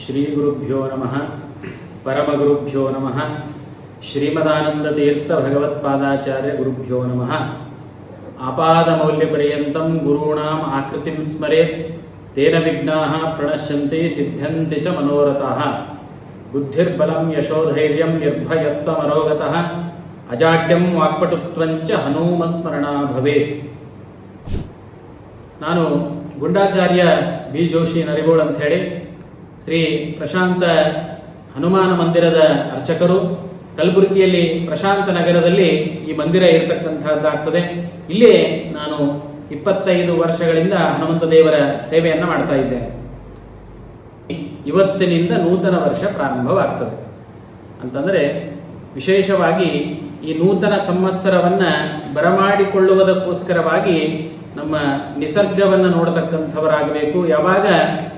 ಶ್ರೀ ಗುರುಭ್ಯೋ ನಮಃ ಪರಮಗುರುಭ್ಯೋ ನಮಃ ಶ್ರೀಮದಾನಂದತೀರ್ಥ ಭಗವತ್ಪಾದಾಚಾರ್ಯ ಗುರುಭ್ಯೋ ನಮಃ ಆಪಾದಮೌಲ್ಯಪರ್ಯಂತಂ ಗುರುಣಾಂ ಆಕೃತಿಂ ಸ್ಮರೇತ್ ತೇನ ವಿಘ್ನಾಃ ಪ್ರಣಶ್ಯಂತಿ ಸಿದ್ಧ್ಯಂತಿ ಚ ಮನೋರಥಾಃ ಬುದ್ಧಿರ್ಬಲಂ ಯಶೋಧೈರ್ಯಂ ನಿರ್ಭಯತ್ವಮರೋಗತಃ ಅಜಾಡ್ಯಂ ವಾಕ್ಪಟುತ್ವಂಚ ಹನುಮಸ್ಮರಣಾ ಭವೇತ್. ನಾನು ಗುಂಡಾಚಾರ್ಯ ಬಿ ಜೋಶಿ ನರಿಗೋಳ್ ಅಂತ ಹೇಳಿ ಶ್ರೀ ಪ್ರಶಾಂತ ಹನುಮಾನ ಮಂದಿರದ ಅರ್ಚಕರು. ಕಲಬುರಗಿಯಲ್ಲಿ ಪ್ರಶಾಂತ ನಗರದಲ್ಲಿ ಈ ಮಂದಿರ ಇರತಕ್ಕಂಥದ್ದಾಗ್ತದೆ. ಇಲ್ಲಿ ನಾನು 25 ವರ್ಷಗಳಿಂದ ಹನುಮಂತ ದೇವರ ಸೇವೆಯನ್ನು ಮಾಡ್ತಾ ಇದ್ದೇನೆ. ಇವತ್ತಿನಿಂದ ನೂತನ ವರ್ಷ ಪ್ರಾರಂಭವಾಗ್ತದೆ ಅಂತಂದರೆ ವಿಶೇಷವಾಗಿ ಈ ನೂತನ ಸಂವತ್ಸರವನ್ನು ಬರಮಾಡಿಕೊಳ್ಳುವುದಕ್ಕೋಸ್ಕರವಾಗಿ ನಮ್ಮ ನಿಸರ್ಗವನ್ನು ನೋಡತಕ್ಕಂಥವರಾಗಬೇಕು. ಯಾವಾಗ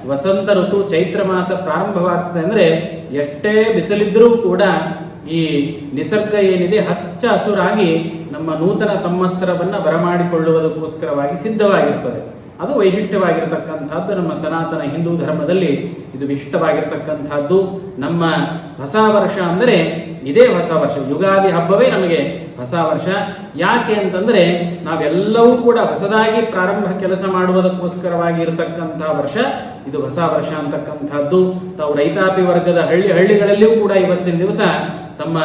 ವಸಂತ ಋತು ಚೈತ್ರ ಮಾಸ ಪ್ರಾರಂಭವಾಗ್ತದೆ ಅಂದರೆ ಎಷ್ಟೇ ಬಿಸಿಲಿದ್ದರೂ ಕೂಡ ಈ ನಿಸರ್ಗ ಏನಿದೆ ಹಚ್ಚ ಹಸುರಾಗಿ ನಮ್ಮ ನೂತನ ಸಂವತ್ಸರವನ್ನು ಬರಮಾಡಿಕೊಳ್ಳುವುದಕ್ಕೋಸ್ಕರವಾಗಿ ಸಿದ್ಧವಾಗಿರ್ತದೆ. ಅದು ವೈಶಿಷ್ಟ್ಯವಾಗಿರತಕ್ಕಂಥದ್ದು. ನಮ್ಮ ಸನಾತನ ಹಿಂದೂ ಧರ್ಮದಲ್ಲಿ ಇದು ವಿಶಿಷ್ಟವಾಗಿರ್ತಕ್ಕಂಥದ್ದು. ನಮ್ಮ ಹೊಸ ವರ್ಷ ಅಂದರೆ ಇದೇ ಹೊಸ ವರ್ಷ, ಯುಗಾದಿ ಹಬ್ಬವೇ ನಮಗೆ ಹೊಸ ವರ್ಷ. ಯಾಕೆ ಅಂತಂದರೆ ನಾವೆಲ್ಲವೂ ಕೂಡ ಹೊಸದಾಗಿ ಪ್ರಾರಂಭ ಕೆಲಸ ಮಾಡುವುದಕ್ಕೋಸ್ಕರವಾಗಿ ಇರತಕ್ಕಂಥ ವರ್ಷ ಇದು ಹೊಸ ವರ್ಷ ಅಂತಕ್ಕಂಥದ್ದು. ತಾವು ರೈತಾಪಿ ವರ್ಗದ ಹಳ್ಳಿಗಳಲ್ಲಿಯೂ ಕೂಡ ಇವತ್ತಿನ ದಿವಸ ತಮ್ಮ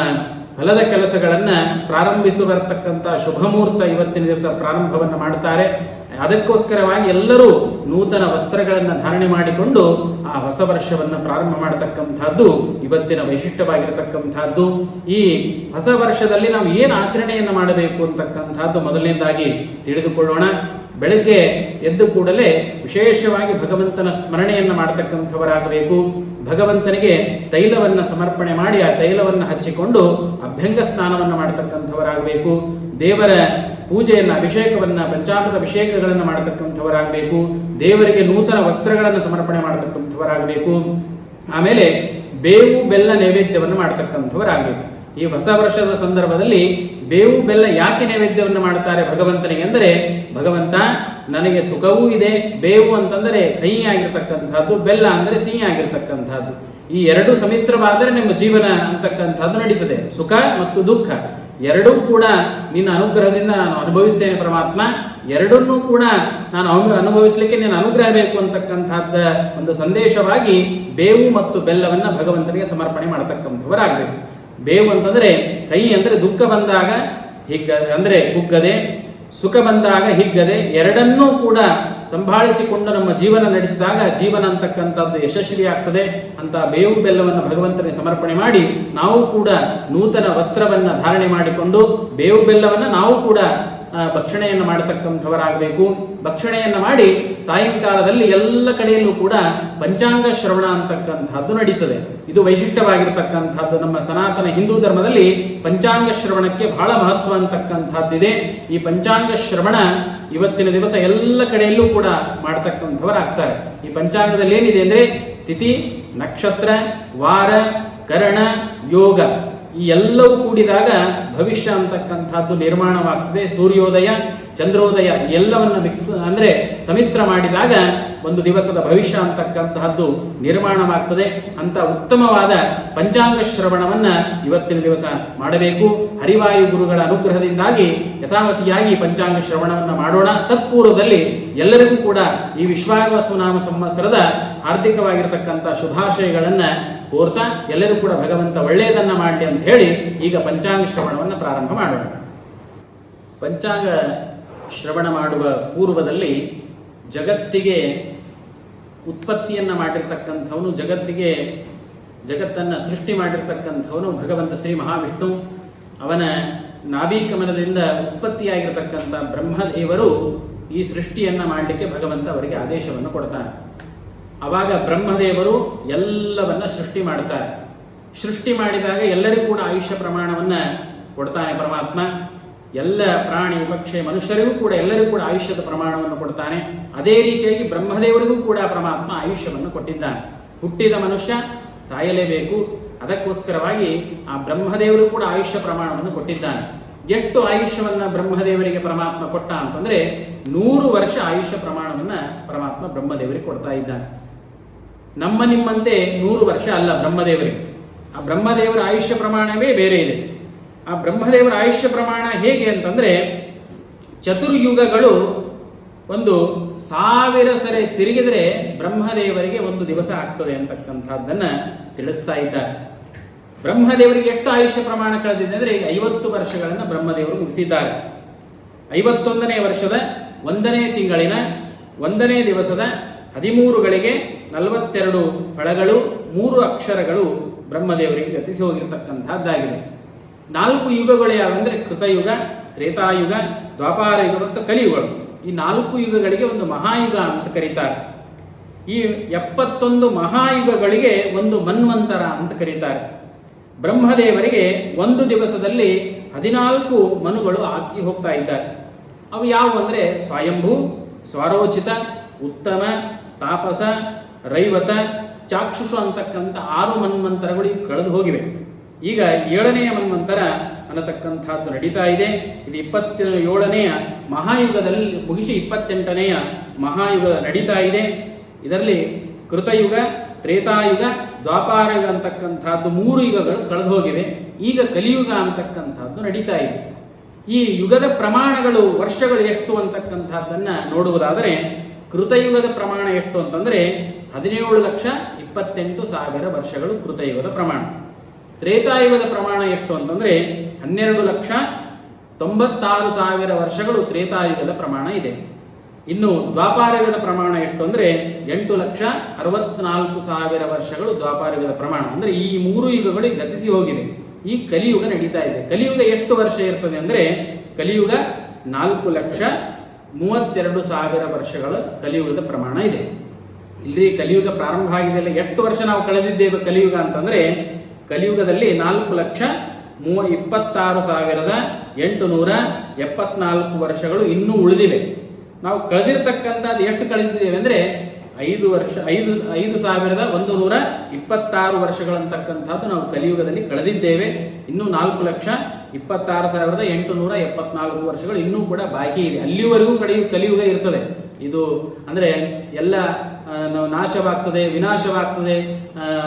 ಹೊಲದ ಕೆಲಸಗಳನ್ನು ಪ್ರಾರಂಭಿಸುವರ್ತಕ್ಕಂಥ ಶುಭ ಮುಹೂರ್ತ ಇವತ್ತಿನ ದಿವಸ ಪ್ರಾರಂಭವನ್ನು ಮಾಡುತ್ತಾರೆ. ಅದಕ್ಕೋಸ್ಕರವಾಗಿ ಎಲ್ಲರೂ ನೂತನ ವಸ್ತ್ರಗಳನ್ನು ಧಾರಣೆ ಮಾಡಿಕೊಂಡು ಆ ಹೊಸ ವರ್ಷವನ್ನು ಪ್ರಾರಂಭ ಮಾಡತಕ್ಕಂಥದ್ದು ಇವತ್ತಿನ ವೈಶಿಷ್ಟ್ಯವಾಗಿರತಕ್ಕಂಥದ್ದು. ಈ ಹೊಸ ವರ್ಷದಲ್ಲಿ ನಾವು ಏನು ಆಚರಣೆಯನ್ನು ಮಾಡಬೇಕು ಅಂತಕ್ಕಂಥದ್ದು ಮೊದಲನೇದಾಗಿ ತಿಳಿದುಕೊಳ್ಳೋಣ. ಬೆಳಗ್ಗೆ ಎದ್ದು ಕೂಡಲೇ ವಿಶೇಷವಾಗಿ ಭಗವಂತನ ಸ್ಮರಣೆಯನ್ನು ಮಾಡತಕ್ಕಂಥವರಾಗಬೇಕು. ಭಗವಂತನಿಗೆ ತೈಲವನ್ನು ಸಮರ್ಪಣೆ ಮಾಡಿ ಆ ತೈಲವನ್ನು ಹಚ್ಚಿಕೊಂಡು ಅಭ್ಯಂಗ ಸ್ನಾನವನ್ನು ಮಾಡತಕ್ಕಂಥವರಾಗಬೇಕು. ದೇವರ ಪೂಜೆಯನ್ನು, ಅಭಿಷೇಕವನ್ನು, ಪಂಚಾಮೃತ ಅಭಿಷೇಕಗಳನ್ನು ಮಾಡತಕ್ಕಂಥವರಾಗಬೇಕು. ದೇವರಿಗೆ ನೂತನ ವಸ್ತ್ರಗಳನ್ನು ಸಮರ್ಪಣೆ ಮಾಡತಕ್ಕಂಥವರಾಗಬೇಕು. ಆಮೇಲೆ ಬೇವು ಬೆಲ್ಲ ನೈವೇದ್ಯವನ್ನು ಮಾಡತಕ್ಕಂಥವರಾಗಬೇಕು. ಈ ಹೊಸ ವರ್ಷದ ಸಂದರ್ಭದಲ್ಲಿ ಬೇವು ಬೆಲ್ಲ ಯಾಕೆ ನೈವೇದ್ಯವನ್ನು ಮಾಡ್ತಾರೆ ಭಗವಂತನಿಗೆ ಅಂದರೆ, ಭಗವಂತ ನನಗೆ ಸುಖವೂ ಇದೆ. ಬೇವು ಅಂತಂದರೆ ಕಹಿ ಆಗಿರ್ತಕ್ಕಂಥದ್ದು, ಬೆಲ್ಲ ಅಂದರೆ ಸಿಹಿ ಆಗಿರ್ತಕ್ಕಂಥದ್ದು. ಈ ಎರಡು ಸಮ್ಮಿಶ್ರವಾದರೆ ನಿಮ್ಮ ಜೀವನ ಅಂತಕ್ಕಂಥದ್ದು ನಡೀತದೆ. ಸುಖ ಮತ್ತು ದುಃಖ ಎರಡೂ ಕೂಡ ನಿನ್ನ ಅನುಗ್ರಹದಿಂದ ನಾನು ಅನುಭವಿಸ್ತೇನೆ ಪರಮಾತ್ಮ. ಎರಡನ್ನೂ ಕೂಡ ನಾನು ಅನುಭವಿಸಲಿಕ್ಕೆ ನೀನು ಅನುಗ್ರಹ ಬೇಕು ಅಂತಕ್ಕಂಥದ್ದ ಒಂದು ಸಂದೇಶವಾಗಿ ಬೇವು ಮತ್ತು ಬೆಲ್ಲವನ್ನು ಭಗವಂತನಿಗೆ ಸಮರ್ಪಣೆ ಮಾಡತಕ್ಕಂಥವರಾಗಬೇಕು. ಬೇವು ಅಂತಂದರೆ ಕೈ ಅಂದರೆ ದುಃಖ ಬಂದಾಗ ಅಂದರೆ ಕುಗ್ಗದೆ, ಸುಖ ಬಂದಾಗ ಹಿಗ್ಗದೆ, ಎರಡನ್ನೂ ಕೂಡ ಸಂಭಾಳಿಸಿಕೊಂಡು ನಮ್ಮ ಜೀವನ ನಡೆಸಿದಾಗ ಜೀವನ ಅಂತಕ್ಕಂಥದ್ದು ಯಶಸ್ವಿ ಆಗ್ತದೆ ಅಂತ ಬೇವು ಬೆಲ್ಲವನ್ನು ಭಗವಂತನಿಗೆ ಸಮರ್ಪಣೆ ಮಾಡಿ ನಾವು ಕೂಡ ನೂತನ ವಸ್ತ್ರವನ್ನು ಧಾರಣೆ ಮಾಡಿಕೊಂಡು ಬೇವು ಬೆಲ್ಲವನ್ನು ನಾವು ಕೂಡ ಭಕ್ಷಣೆಯನ್ನು ಮಾಡತಕ್ಕಂಥವರಾಗಬೇಕು. ಭಕ್ಷಣೆಯನ್ನು ಮಾಡಿ ಸಾಯಂಕಾಲದಲ್ಲಿ ಎಲ್ಲ ಕಡೆಯಲ್ಲೂ ಕೂಡ ಪಂಚಾಂಗ ಶ್ರವಣ ಅಂತಕ್ಕಂಥದ್ದು ನಡೀತದೆ. ಇದು ವೈಶಿಷ್ಟ್ಯವಾಗಿರತಕ್ಕಂಥದ್ದು. ನಮ್ಮ ಸನಾತನ ಹಿಂದೂ ಧರ್ಮದಲ್ಲಿ ಪಂಚಾಂಗ ಶ್ರವಣಕ್ಕೆ ಬಹಳ ಮಹತ್ವ ಅಂತಕ್ಕಂಥದ್ದಿದೆ. ಈ ಪಂಚಾಂಗ ಶ್ರವಣ ಇವತ್ತಿನ ದಿವಸ ಎಲ್ಲ ಕಡೆಯಲ್ಲೂ ಕೂಡ ಮಾಡತಕ್ಕಂಥವರಾಗ್ತಾರೆ. ಈ ಪಂಚಾಂಗದಲ್ಲಿ ಏನಿದೆ ಅಂದರೆ ತಿಥಿ, ನಕ್ಷತ್ರ, ವಾರ, ಕರಣ, ಯೋಗ ಈ ಎಲ್ಲವೂ ಕೂಡಿದಾಗ ಭವಿಷ್ಯ ಅಂತಕ್ಕಂಥದ್ದು ನಿರ್ಮಾಣವಾಗ್ತದೆ. ಸೂರ್ಯೋದಯ, ಚಂದ್ರೋದಯ ಎಲ್ಲವನ್ನು ಅಂದರೆ ಸಮ್ಮಿಶ್ರ ಮಾಡಿದಾಗ ಒಂದು ದಿವಸದ ಭವಿಷ್ಯ ಅಂತಕ್ಕಂತಹದ್ದು ನಿರ್ಮಾಣವಾಗ್ತದೆ. ಅಂತ ಉತ್ತಮವಾದ ಪಂಚಾಂಗ ಶ್ರವಣವನ್ನು ಇವತ್ತಿನ ದಿವಸ ಮಾಡಬೇಕು. ಹರಿವಾಯು ಗುರುಗಳ ಅನುಗ್ರಹದಿಂದಾಗಿ ಯಥಾವತಿಯಾಗಿ ಪಂಚಾಂಗ ಶ್ರವಣವನ್ನು ಮಾಡೋಣ. ತತ್ಪೂರ್ವದಲ್ಲಿ ಎಲ್ಲರಿಗೂ ಕೂಡ ಈ ವಿಶ್ವಾವಸುನಾಮ ಸಂವತ್ಸರದ ಹಾರ್ದಿಕವಾಗಿರತಕ್ಕಂಥ ಶುಭಾಶಯಗಳನ್ನು ಕೋರ್ತಾ ಎಲ್ಲರೂ ಕೂಡ ಭಗವಂತ ಒಳ್ಳೆಯದನ್ನು ಮಾಡಲಿ ಅಂತ ಹೇಳಿ ಈಗ ಪಂಚಾಂಗ ಶ್ರವಣವನ್ನು ಪ್ರಾರಂಭ ಮಾಡೋಣ. ಪಂಚಾಂಗ ಶ್ರವಣ ಮಾಡುವ ಪೂರ್ವದಲ್ಲಿ ಜಗತ್ತಿಗೆ ಉತ್ಪತ್ತಿಯನ್ನು ಮಾಡಿರ್ತಕ್ಕಂಥವನು, ಜಗತ್ತನ್ನು ಸೃಷ್ಟಿ ಮಾಡಿರ್ತಕ್ಕಂಥವನು ಭಗವಂತ ಶ್ರೀ ಮಹಾವಿಷ್ಣು. ಅವನ ನಾಭಿಕಮಲದಿಂದ ಉತ್ಪತ್ತಿಯಾಗಿರ್ತಕ್ಕಂಥ ಬ್ರಹ್ಮದೇವರು ಈ ಸೃಷ್ಟಿಯನ್ನು ಮಾಡಲಿಕ್ಕೆ ಭಗವಂತ ಅವರಿಗೆ ಆದೇಶವನ್ನು ಕೊಡ್ತಾನೆ. ಆವಾಗ ಬ್ರಹ್ಮದೇವರು ಎಲ್ಲವನ್ನ ಸೃಷ್ಟಿ ಮಾಡ್ತಾರೆ. ಸೃಷ್ಟಿ ಮಾಡಿದಾಗ ಎಲ್ಲರಿಗೂ ಕೂಡ ಆಯುಷ್ಯ ಪ್ರಮಾಣವನ್ನು ಕೊಡ್ತಾನೆ ಪರಮಾತ್ಮ. ಎಲ್ಲ ಪ್ರಾಣಿ, ಪಕ್ಷಿ, ಮನುಷ್ಯರಿಗೂ ಕೂಡ ಎಲ್ಲರಿಗೂ ಕೂಡ ಆಯುಷ್ಯದ ಪ್ರಮಾಣವನ್ನು ಕೊಡ್ತಾನೆ. ಅದೇ ರೀತಿಯಾಗಿ ಬ್ರಹ್ಮದೇವರಿಗೂ ಕೂಡ ಪರಮಾತ್ಮ ಆಯುಷ್ಯವನ್ನು ಕೊಟ್ಟಿದ್ದಾನೆ. ಹುಟ್ಟಿದ ಮನುಷ್ಯ ಸಾಯಲೇಬೇಕು. ಅದಕ್ಕೋಸ್ಕರವಾಗಿ ಆ ಬ್ರಹ್ಮದೇವರು ಕೂಡ ಆಯುಷ್ಯ ಪ್ರಮಾಣವನ್ನು ಕೊಟ್ಟಿದ್ದಾನೆ. ಎಷ್ಟು ಆಯುಷ್ಯವನ್ನು ಬ್ರಹ್ಮದೇವರಿಗೆ ಪರಮಾತ್ಮ ಕೊಟ್ಟ ಅಂತಂದರೆ 100 ವರ್ಷ ಆಯುಷ್ಯ ಪ್ರಮಾಣವನ್ನು ಪರಮಾತ್ಮ ಬ್ರಹ್ಮದೇವರಿಗೆ ಕೊಡ್ತಾ ಇದ್ದಾನೆ. ನಮ್ಮ ನಿಮ್ಮಂತೆ 100 ವರ್ಷ ಅಲ್ಲ ಬ್ರಹ್ಮದೇವರಿಗೆ. ಆ ಬ್ರಹ್ಮದೇವರ ಆಯುಷ್ಯ ಪ್ರಮಾಣವೇ ಬೇರೆ ಇದೆ. ಆ ಬ್ರಹ್ಮದೇವರ ಆಯುಷ್ಯ ಪ್ರಮಾಣ ಹೇಗೆ ಅಂತಂದ್ರೆ, ಚತುರ್ಯುಗಗಳು ಒಂದು 1000 ಸರಿ ತಿರುಗಿದರೆ ಬ್ರಹ್ಮದೇವರಿಗೆ ಒಂದು ದಿವಸ ಆಗ್ತದೆ ಅಂತಕ್ಕಂಥದ್ದನ್ನ ತಿಳಿಸ್ತಾ ಇದ್ದಾರೆ. ಬ್ರಹ್ಮದೇವರಿಗೆ ಎಷ್ಟು ಆಯುಷ್ಯ ಪ್ರಮಾಣ ಕಳೆದಿದೆ ಅಂದರೆ, ಈಗ 50 ವರ್ಷಗಳನ್ನು ಬ್ರಹ್ಮದೇವರು ಮುಗಿಸಿದ್ದಾರೆ. 51ನೇ ವರ್ಷದ 1ನೇ ತಿಂಗಳಿನ 1ನೇ ದಿವಸದ 13 ಗಳಿಗೆ 42 ಫಳಗಳು 3 ಅಕ್ಷರಗಳು ಬ್ರಹ್ಮದೇವರಿಗೆ ಗತಿಸಿ ಹೋಗಿರತಕ್ಕಂಥದ್ದಾಗಿದೆ. 4 ಯುಗಗಳು ಯಾವೆಂದರೆ ಕೃತಯುಗ, ತ್ರೇತಾಯುಗ, ದ್ವಾಪಾರ ಯುಗ ಮತ್ತು ಕಲಿಯುಗಗಳು. ಈ 4 ಯುಗಗಳಿಗೆ ಒಂದು ಮಹಾಯುಗ ಅಂತ ಕರೀತಾರೆ. ಈ 71 ಮಹಾಯುಗಗಳಿಗೆ ಒಂದು ಮನ್ವಂತರ ಅಂತ ಕರೀತಾರೆ. ಬ್ರಹ್ಮದೇವರಿಗೆ ಒಂದು ದಿವಸದಲ್ಲಿ 14 ಮನುಗಳು ಆಗಿ ಹೋಗ್ತಾ ಇದ್ದಾರೆ. ಅವು ಯಾವುವು ಅಂದರೆ ಸ್ವಯಂಭೂ, ಸ್ವರೋಚಿತ, ಉತ್ತಮ, ತಾಪಸ, ರೈವತ, ಚಾಕ್ಷುಷು ಅಂತಕ್ಕಂಥ 6 ಮನ್ವಂತರಗಳು ಕಳೆದು ಹೋಗಿವೆ. ಈಗ 7ನೆಯ ಮನ್ವಂತರ ಅನ್ನತಕ್ಕಂಥದ್ದು ನಡೀತಾ ಇದೆ. ಇದು 27ನೆಯ ಮಹಾಯುಗದಲ್ಲಿ ಮುಗಿಸಿ 28ನೆಯ ಮಹಾಯುಗ ನಡೀತಾ ಇದೆ. ಇದರಲ್ಲಿ ಕೃತಯುಗ, ತ್ರೇತಾಯುಗ, ದ್ವಾಪಾರಯುಗ ಅಂತಕ್ಕಂಥದ್ದು 3 ಯುಗಗಳು ಕಳೆದು ಹೋಗಿವೆ. ಈಗ ಕಲಿಯುಗ ಅಂತಕ್ಕಂಥದ್ದು ನಡೀತಾ ಇದೆ. ಈ ಯುಗದ ಪ್ರಮಾಣಗಳು, ವರ್ಷಗಳು ಎಷ್ಟು ಅಂತಕ್ಕಂಥದ್ದನ್ನು ನೋಡುವುದಾದರೆ, ಕೃತಯುಗದ ಪ್ರಮಾಣ ಎಷ್ಟು ಅಂತಂದರೆ 17,28,000 ವರ್ಷಗಳು ಕೃತಯುಗದ ಪ್ರಮಾಣ. ತ್ರೇತಾಯುಗದ ಪ್ರಮಾಣ ಎಷ್ಟು ಅಂತಂದರೆ 12,96,000 ವರ್ಷಗಳು ತ್ರೇತಾಯುಗದ ಪ್ರಮಾಣ ಇದೆ. ಇನ್ನು ದ್ವಾಪಾರಯುಗದ ಪ್ರಮಾಣ ಎಷ್ಟು ಅಂದರೆ 8,64,000 ವರ್ಷಗಳು ದ್ವಾಪಾರಯುಗದ ಪ್ರಮಾಣ. ಅಂದರೆ ಈ 3 ಯುಗಗಳು ಗತಿಸಿ ಹೋಗಿವೆ. ಈ ಕಲಿಯುಗ ನಡೀತಾ ಇದೆ. ಕಲಿಯುಗ ಎಷ್ಟು ವರ್ಷ ಇರ್ತದೆ ಅಂದರೆ, ಕಲಿಯುಗ 4,32,000 ವರ್ಷಗಳ ಕಲಿಯುಗದ ಪ್ರಮಾಣ ಇದೆ. ಇಲ್ಲಿ ಕಲಿಯುಗ ಪ್ರಾರಂಭ ಆಗಿದೆಯಲ್ಲ, ಎಷ್ಟು ವರ್ಷ ನಾವು ಕಳೆದಿದ್ದೇವೆ ಕಲಿಯುಗ ಅಂತಂದರೆ, ಕಲಿಯುಗದಲ್ಲಿ 4,26,874 ವರ್ಷಗಳು ಇನ್ನೂ ಉಳಿದಿವೆ. ನಾವು ಕಳೆದಿರ್ತಕ್ಕಂಥದ್ದು ಎಷ್ಟು ಕಳೆದಿದ್ದೇವೆ ಅಂದರೆ 5,126 ವರ್ಷಗಳಂತಕ್ಕಂಥದ್ದು ನಾವು ಕಲಿಯುಗದಲ್ಲಿ ಕಳೆದಿದ್ದೇವೆ. ಇನ್ನೂ 4,26,874 ವರ್ಷಗಳು ಇನ್ನೂ ಕೂಡ ಬಾಕಿ ಇದೆ. ಅಲ್ಲಿವರೆಗೂ ಕಲಿಯುಗ ಇರ್ತದೆ. ಇದು ಅಂದರೆ ಎಲ್ಲ ನಾಶವಾಗ್ತದೆ, ವಿನಾಶವಾಗ್ತದೆ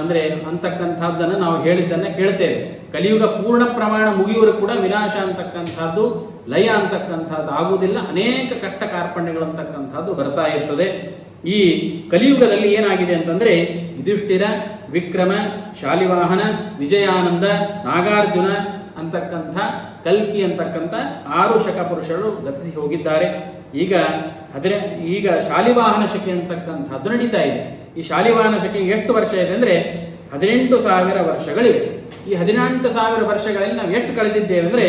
ಅಂದರೆ ಅಂತಕ್ಕಂಥದ್ದನ್ನು ನಾವು ಹೇಳಿದ್ದನ್ನು ಕೇಳ್ತೇವೆ. ಕಲಿಯುಗ ಪೂರ್ಣ ಪ್ರಮಾಣ ಮುಗಿಯುವವರೆಗೂ ಕೂಡ ವಿನಾಶ ಅಂತಕ್ಕಂಥದ್ದು, ಲಯ ಅಂತಕ್ಕಂಥದ್ದು ಆಗುವುದಿಲ್ಲ. ಅನೇಕ ಕಟ್ಟ ಕಾರ್ಪಣ್ಯಗಳಂತಕ್ಕಂಥದ್ದು ಬರ್ತಾ ಇರ್ತದೆ. ಈ ಕಲಿಯುಗದಲ್ಲಿ ಏನಾಗಿದೆ ಅಂತಂದರೆ, ಯುಧಿಷ್ಠಿರ, ವಿಕ್ರಮ, ಶಾಲಿವಾಹನ, ವಿಜಯಾನಂದ, ನಾಗಾರ್ಜುನ ಅಂತಕ್ಕಂಥ ಕಲ್ಕಿ ಅಂತಕ್ಕಂಥ 6 ಶಕಪುರುಷರು ಗತಿಸಿ ಹೋಗಿದ್ದಾರೆ. ಈಗ ಶಾಲಿವಾಹನ ಶಕೆ ಅಂತಕ್ಕಂಥದ್ದು ನಡೀತಾ ಇದೆ. ಈ ಶಾಲಿವಾಹನ ಶಕೆ ಎಷ್ಟು ವರ್ಷ ಇದೆ ಅಂದರೆ 18,000 ವರ್ಷಗಳಿವೆ. ಈ 18,000 ವರ್ಷಗಳಲ್ಲಿ ನಾವು ಎಷ್ಟು ಕಳೆದಿದ್ದೇವೆ ಅಂದರೆ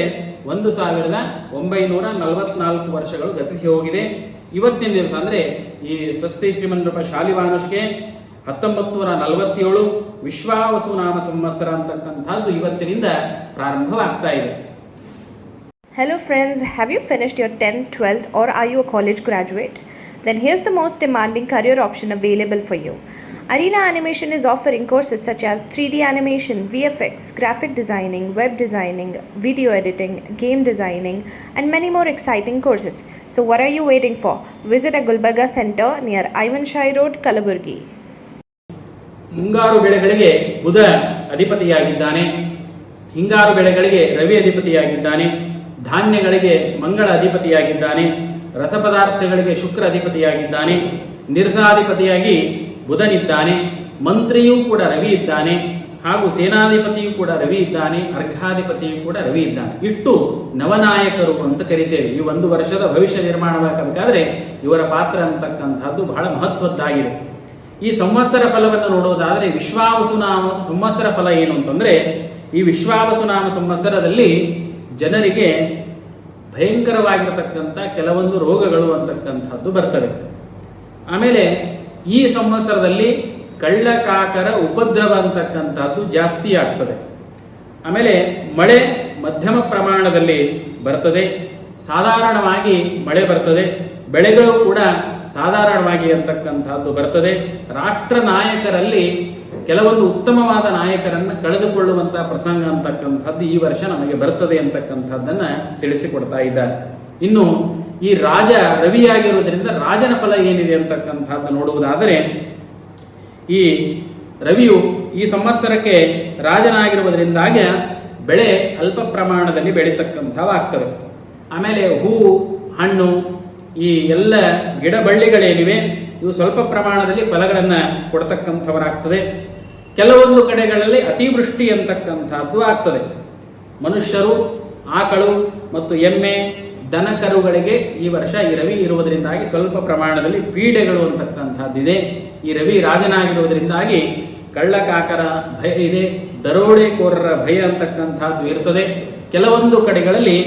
1,944 ವರ್ಷಗಳು ಗತಿಸಿ ಹೋಗಿದೆ. ಇವತ್ತಿನ ದಿವಸ ಅಂದರೆ ಈ ಸ್ವಸ್ತಿ ಶ್ರೀಮಂತರೂಪ ಶಾಲಿವಾಹನ ಶಕೆ 1947 ವಿಶ್ವಾವಸು ನಾಮ ಸಂವತ್ಸರ ಅಂತಕ್ಕಂಥದ್ದು ಇವತ್ತಿನಿಂದ ಪ್ರಾರಂಭವಾಗ್ತಾ ಇದೆ. Hello friends, have you finished your 10th, 12th or are you a college graduate? Then here's the most demanding career option available for you. Arena Animation is offering courses such as 3D animation, VFX, graphic designing, web designing, video editing, game designing and many more exciting courses. So what are you waiting for? Visit a Gulbarga Center near Ivan Shai Road, Kalaburgi. ಮುಂಗಾರು ಬೆಳೆಗಳಿಗೆ ಬುಧ ಅಧಿಪತಿಯಾಗಿದ್ದಾನೆ. ಹಿಂಗಾರು ಬೆಳೆಗಳಿಗೆ ರವಿ ಅಧಿಪತಿಯಾಗಿದ್ದಾನೆ. ಧಾನ್ಯಗಳಿಗೆ ಮಂಗಳ ಅಧಿಪತಿಯಾಗಿದ್ದಾನೆ. ರಸಪದಾರ್ಥಗಳಿಗೆ ಶುಕ್ರ ಅಧಿಪತಿಯಾಗಿದ್ದಾನೆ. ನಿರ್ಸಾಧಿಪತಿಯಾಗಿ ಬುಧನಿದ್ದಾನೆ. ಮಂತ್ರಿಯೂ ಕೂಡ ರವಿ ಇದ್ದಾನೆ. ಹಾಗೂ ಸೇನಾಧಿಪತಿಯೂ ಕೂಡ ರವಿ ಇದ್ದಾನೆ. ಅರ್ಘಾಧಿಪತಿಯೂ ಕೂಡ ರವಿ ಇದ್ದಾನೆ. ಇಷ್ಟು ನವನಾಯಕರು ಅಂತ ಕರಿತೇವೆ. ಈ ಒಂದು ವರ್ಷದ ಭವಿಷ್ಯ ನಿರ್ಮಾಣವಾಗಬೇಕಾದ್ರೆ ಇವರ ಪಾತ್ರ ಅಂತಕ್ಕಂಥದ್ದು ಬಹಳ ಮಹತ್ವದ್ದಾಗಿದೆ. ಈ ಸಂವತ್ಸರ ಫಲವನ್ನು ನೋಡುವುದಾದರೆ ವಿಶ್ವಾವಸುನಾಮದ ಸಂವತ್ಸರ ಫಲ ಏನು ಅಂತಂದರೆ, ಈ ವಿಶ್ವಾವಸುನಾಮ ಸಂವತ್ಸರದಲ್ಲಿ ಜನರಿಗೆ ಭಯಂಕರವಾಗಿರತಕ್ಕಂಥ ಕೆಲವೊಂದು ರೋಗಗಳು ಅಂತಕ್ಕಂಥದ್ದು ಬರ್ತವೆ. ಆಮೇಲೆ ಈ ಸಂವತ್ಸರದಲ್ಲಿ ಕಳ್ಳಕಾಕರ ಉಪದ್ರವ ಅಂತಕ್ಕಂಥದ್ದು ಜಾಸ್ತಿ ಆಗ್ತದೆ. ಆಮೇಲೆ ಮಳೆ ಮಧ್ಯಮ ಪ್ರಮಾಣದಲ್ಲಿ ಬರ್ತದೆ. ಸಾಧಾರಣವಾಗಿ ಮಳೆ ಬರ್ತದೆ. ಬೆಳೆಗಳು ಕೂಡ ಸಾಧಾರಣವಾಗಿ ಅಂತಕ್ಕಂಥದ್ದು ಬರ್ತದೆ. ರಾಷ್ಟ್ರ ನಾಯಕರಲ್ಲಿ ಕೆಲವೊಂದು ಉತ್ತಮವಾದ ನಾಯಕರನ್ನು ಕಳೆದುಕೊಳ್ಳುವಂತಹ ಪ್ರಸಂಗ ಅಂತಕ್ಕಂಥದ್ದು ಈ ವರ್ಷ ನಮಗೆ ಬರ್ತದೆ ಅಂತಕ್ಕಂಥದ್ದನ್ನು ತಿಳಿಸಿಕೊಡ್ತಾ ಇದ್ದಾರೆ. ಇನ್ನು ಈ ರಾಜ ರವಿಯಾಗಿರುವುದರಿಂದ ರಾಜನ ಫಲ ಏನಿದೆ ಅಂತಕ್ಕಂಥದ್ದು ನೋಡುವುದಾದರೆ, ಈ ರವಿಯು ಈ ಸಂವತ್ಸರಕ್ಕೆ ರಾಜನಾಗಿರುವುದರಿಂದಾಗಿ ಬೆಳೆ ಅಲ್ಪ ಪ್ರಮಾಣದಲ್ಲಿ ಬೆಳೀತಕ್ಕಂಥವಾಗ್ತವೆ. ಆಮೇಲೆ ಹೂವು ಹಣ್ಣು ಈ ಎಲ್ಲ ಗಿಡ ಬಳ್ಳಿಗಳೇನಿವೆ ಇವು ಸ್ವಲ್ಪ ಪ್ರಮಾಣದಲ್ಲಿ ಫಲಗಳನ್ನು ಕೊಡ್ತಕ್ಕಂಥವರಾಗ್ತದೆ. ಕೆಲವೊಂದು ಕಡೆಗಳಲ್ಲಿ ಅತಿವೃಷ್ಟಿ ಅಂತಕ್ಕಂಥದ್ದು ಆಗ್ತದೆ. ಮನುಷ್ಯರು ಆಕಳು ಮತ್ತು ಎಮ್ಮೆ ದನಕರುಗಳಿಗೆ ಈ ವರ್ಷ ಈ ರವಿ ಇರುವುದರಿಂದಾಗಿ ಸ್ವಲ್ಪ ಪ್ರಮಾಣದಲ್ಲಿ ಪೀಡೆಗಳು ಅಂತಕ್ಕಂಥದ್ದಿದೆ. ಈ ರವಿ ರಾಜನಾಗಿರುವುದರಿಂದಾಗಿ ಕಳ್ಳಕಾಕರ ಭಯ ಇದೆ, ದರೋಡೆಕೋರರ ಭಯ ಅಂತಕ್ಕಂಥದ್ದು ಇರ್ತದೆ. ಕೆಲವೊಂದು ಕಡೆಗಳಲ್ಲಿ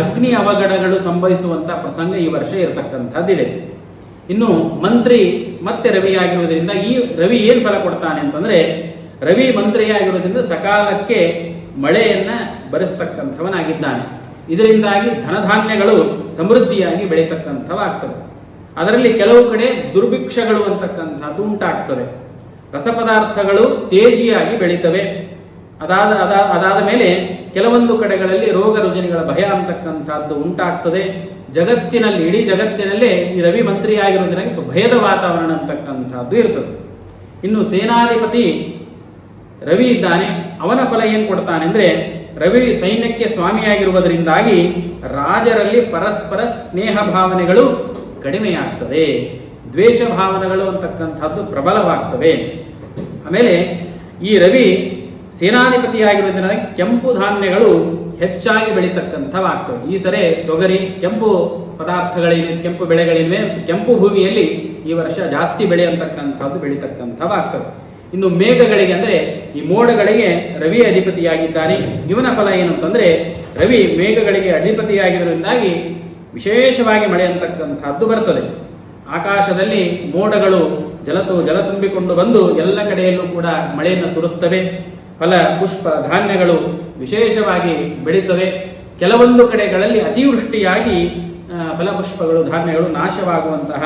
ಅಗ್ನಿ ಅವಘಡಗಳು ಸಂಭವಿಸುವಂಥ ಪ್ರಸಂಗ ಈ ವರ್ಷ ಇರತಕ್ಕಂಥದ್ದಿದೆ. ಇನ್ನು ಮಂತ್ರಿ ಮತ್ತೆ ರವಿ ಆಗಿರುವುದರಿಂದ ಈ ರವಿ ಏನು ಫಲ ಕೊಡ್ತಾನೆ ಅಂತಂದರೆ, ರವಿ ಮಂತ್ರಿಯಾಗಿರೋದ್ರಿಂದ ಸಕಾಲಕ್ಕೆ ಮಳೆಯನ್ನ ಬರೆಸ್ತಕ್ಕಂಥವನಾಗಿದ್ದಾನೆ. ಇದರಿಂದಾಗಿ ಧನಧಾನ್ಯಗಳು ಸಮೃದ್ಧಿಯಾಗಿ ಬೆಳೀತಕ್ಕಂಥವಾಗ್ತವೆ. ಅದರಲ್ಲಿ ಕೆಲವು ಕಡೆ ದುರ್ಭಿಕ್ಷಗಳು ಅಂತಕ್ಕಂಥದ್ದು ಉಂಟಾಗ್ತದೆ. ರಸಪದಾರ್ಥಗಳು ತೇಜಿಯಾಗಿ ಬೆಳೀತವೆ. ಅದಾದ ಮೇಲೆ ಕೆಲವೊಂದು ಕಡೆಗಳಲ್ಲಿ ರೋಗ ರುಜಿನಗಳ ಭಯ ಅಂತಕ್ಕಂಥದ್ದು ಉಂಟಾಗ್ತದೆ. ಜಗತ್ತಿನಲ್ಲಿ ಇಡೀ ಜಗತ್ತಿನಲ್ಲೇ ಈ ರವಿ ಮಂತ್ರಿಯಾಗಿರೋದ್ರಿಂದ ಭಯದ ವಾತಾವರಣ ಅಂತಕ್ಕಂಥದ್ದು ಇರ್ತದೆ. ಇನ್ನು ಸೇನಾಧಿಪತಿ ರವಿ ಇದ್ದಾನೆ, ಅವನ ಫಲ ಏನು ಕೊಡ್ತಾನೆ ಅಂದರೆ, ರವಿ ಸೈನ್ಯಕ್ಕೆ ಸ್ವಾಮಿಯಾಗಿರುವುದರಿಂದಾಗಿ ರಾಜರಲ್ಲಿ ಪರಸ್ಪರ ಸ್ನೇಹ ಭಾವನೆಗಳು ಕಡಿಮೆಯಾಗ್ತದೆ, ದ್ವೇಷ ಭಾವನೆಗಳು ಅಂತಕ್ಕಂಥದ್ದು ಪ್ರಬಲವಾಗ್ತವೆ. ಆಮೇಲೆ ಈ ರವಿ ಸೇನಾಧಿಪತಿಯಾಗಿರುವುದರಿಂದ ಕೆಂಪು ಧಾನ್ಯಗಳು ಹೆಚ್ಚಾಗಿ ಬೆಳೀತಕ್ಕಂಥವಾಗ್ತವೆ. ಈ ಸರಿ ತೊಗರಿ ಕೆಂಪು ಪದಾರ್ಥಗಳಿವೆ, ಕೆಂಪು ಬೆಳೆಗಳಿವೆ, ಕೆಂಪು ಭೂಮಿಯಲ್ಲಿ ಈ ವರ್ಷ ಜಾಸ್ತಿ ಬೆಳೆಯತಕ್ಕಂಥದ್ದು ಬೆಳೀತಕ್ಕಂಥವಾಗ್ತದೆ. ಇನ್ನು ಮೇಘಗಳಿಗೆ ಅಂದರೆ ಈ ಮೋಡಗಳಿಗೆ ರವಿ ಅಧಿಪತಿಯಾಗಿದ್ದಾನೆ. ಇವನ ಫಲ ಏನು ಅಂತಂದರೆ, ರವಿ ಮೇಘಗಳಿಗೆ ಅಧಿಪತಿಯಾಗಿರೋದ್ರಿಂದಾಗಿ ವಿಶೇಷವಾಗಿ ಮಳೆ ಅಂತಕ್ಕಂಥದ್ದು ಬರ್ತದೆ. ಆಕಾಶದಲ್ಲಿ ಮೋಡಗಳು ಜಲ ತುಂಬಿಕೊಂಡು ಬಂದು ಎಲ್ಲ ಕಡೆಯಲ್ಲೂ ಕೂಡ ಮಳೆಯನ್ನು ಸುರಿಸ್ತವೆ. ಫಲ ಪುಷ್ಪ ಧಾನ್ಯಗಳು ವಿಶೇಷವಾಗಿ ಬೆಳೀತವೆ. ಕೆಲವೊಂದು ಕಡೆಗಳಲ್ಲಿ ಅತಿವೃಷ್ಟಿಯಾಗಿ ಫಲಪುಷ್ಪಗಳು ಧಾನ್ಯಗಳು ನಾಶವಾಗುವಂತಹ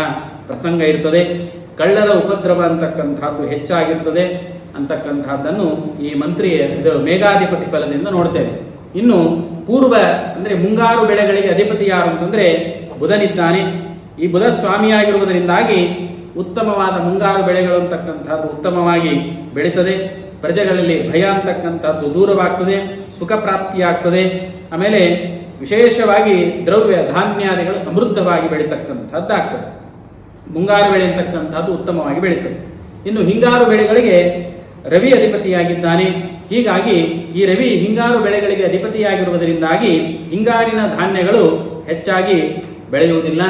ಪ್ರಸಂಗ ಇರ್ತದೆ. ಕಳ್ಳರ ಉಪದ್ರವ ಅಂತಕ್ಕಂಥದ್ದು ಹೆಚ್ಚಾಗಿರ್ತದೆ ಅಂತಕ್ಕಂಥದ್ದನ್ನು ಈ ಮಂತ್ರಿಯ ಮೇಘಾಧಿಪತಿ ಫಲದಿಂದ ನೋಡ್ತೇವೆ. ಇನ್ನು ಪೂರ್ವ ಅಂದರೆ ಮುಂಗಾರು ಬೆಳೆಗಳಿಗೆ ಅಧಿಪತಿ ಯಾರು ಅಂತಂದರೆ ಬುಧನಿದ್ದಾನೆ. ಈ ಬುಧ ಸ್ವಾಮಿಯಾಗಿರುವುದರಿಂದಾಗಿ ಉತ್ತಮವಾದ ಮುಂಗಾರು ಬೆಳೆಗಳು ಅಂತಕ್ಕಂಥದ್ದು ಉತ್ತಮವಾಗಿ ಬೆಳೀತದೆ. ಪ್ರಜೆಗಳಲ್ಲಿ ಭಯ ಅಂತಕ್ಕಂಥದ್ದು ದೂರವಾಗ್ತದೆ, ಸುಖ ಪ್ರಾಪ್ತಿಯಾಗ್ತದೆ. ಆಮೇಲೆ ವಿಶೇಷವಾಗಿ ದ್ರವ್ಯ ಧಾನ್ಯಾದಿಗಳು ಸಮೃದ್ಧವಾಗಿ ಬೆಳೀತಕ್ಕಂಥದ್ದಾಗ್ತದೆ. ಮುಂಗಾರು ಬೆಳೆ ಅಂತಕ್ಕಂಥದ್ದು ಉತ್ತಮವಾಗಿ ಬೆಳೀತದೆ. ಇನ್ನು ಹಿಂಗಾರು ಬೆಳೆಗಳಿಗೆ ರವಿ ಅಧಿಪತಿಯಾಗಿದ್ದಾನೆ. ಹೀಗಾಗಿ ಈ ರವಿ ಹಿಂಗಾರು ಬೆಳೆಗಳಿಗೆ ಅಧಿಪತಿಯಾಗಿರುವುದರಿಂದಾಗಿ ಹಿಂಗಾರಿನ ಧಾನ್ಯಗಳು ಹೆಚ್ಚಾಗಿ ಬೆಳೆಯುವುದಿಲ್ಲ,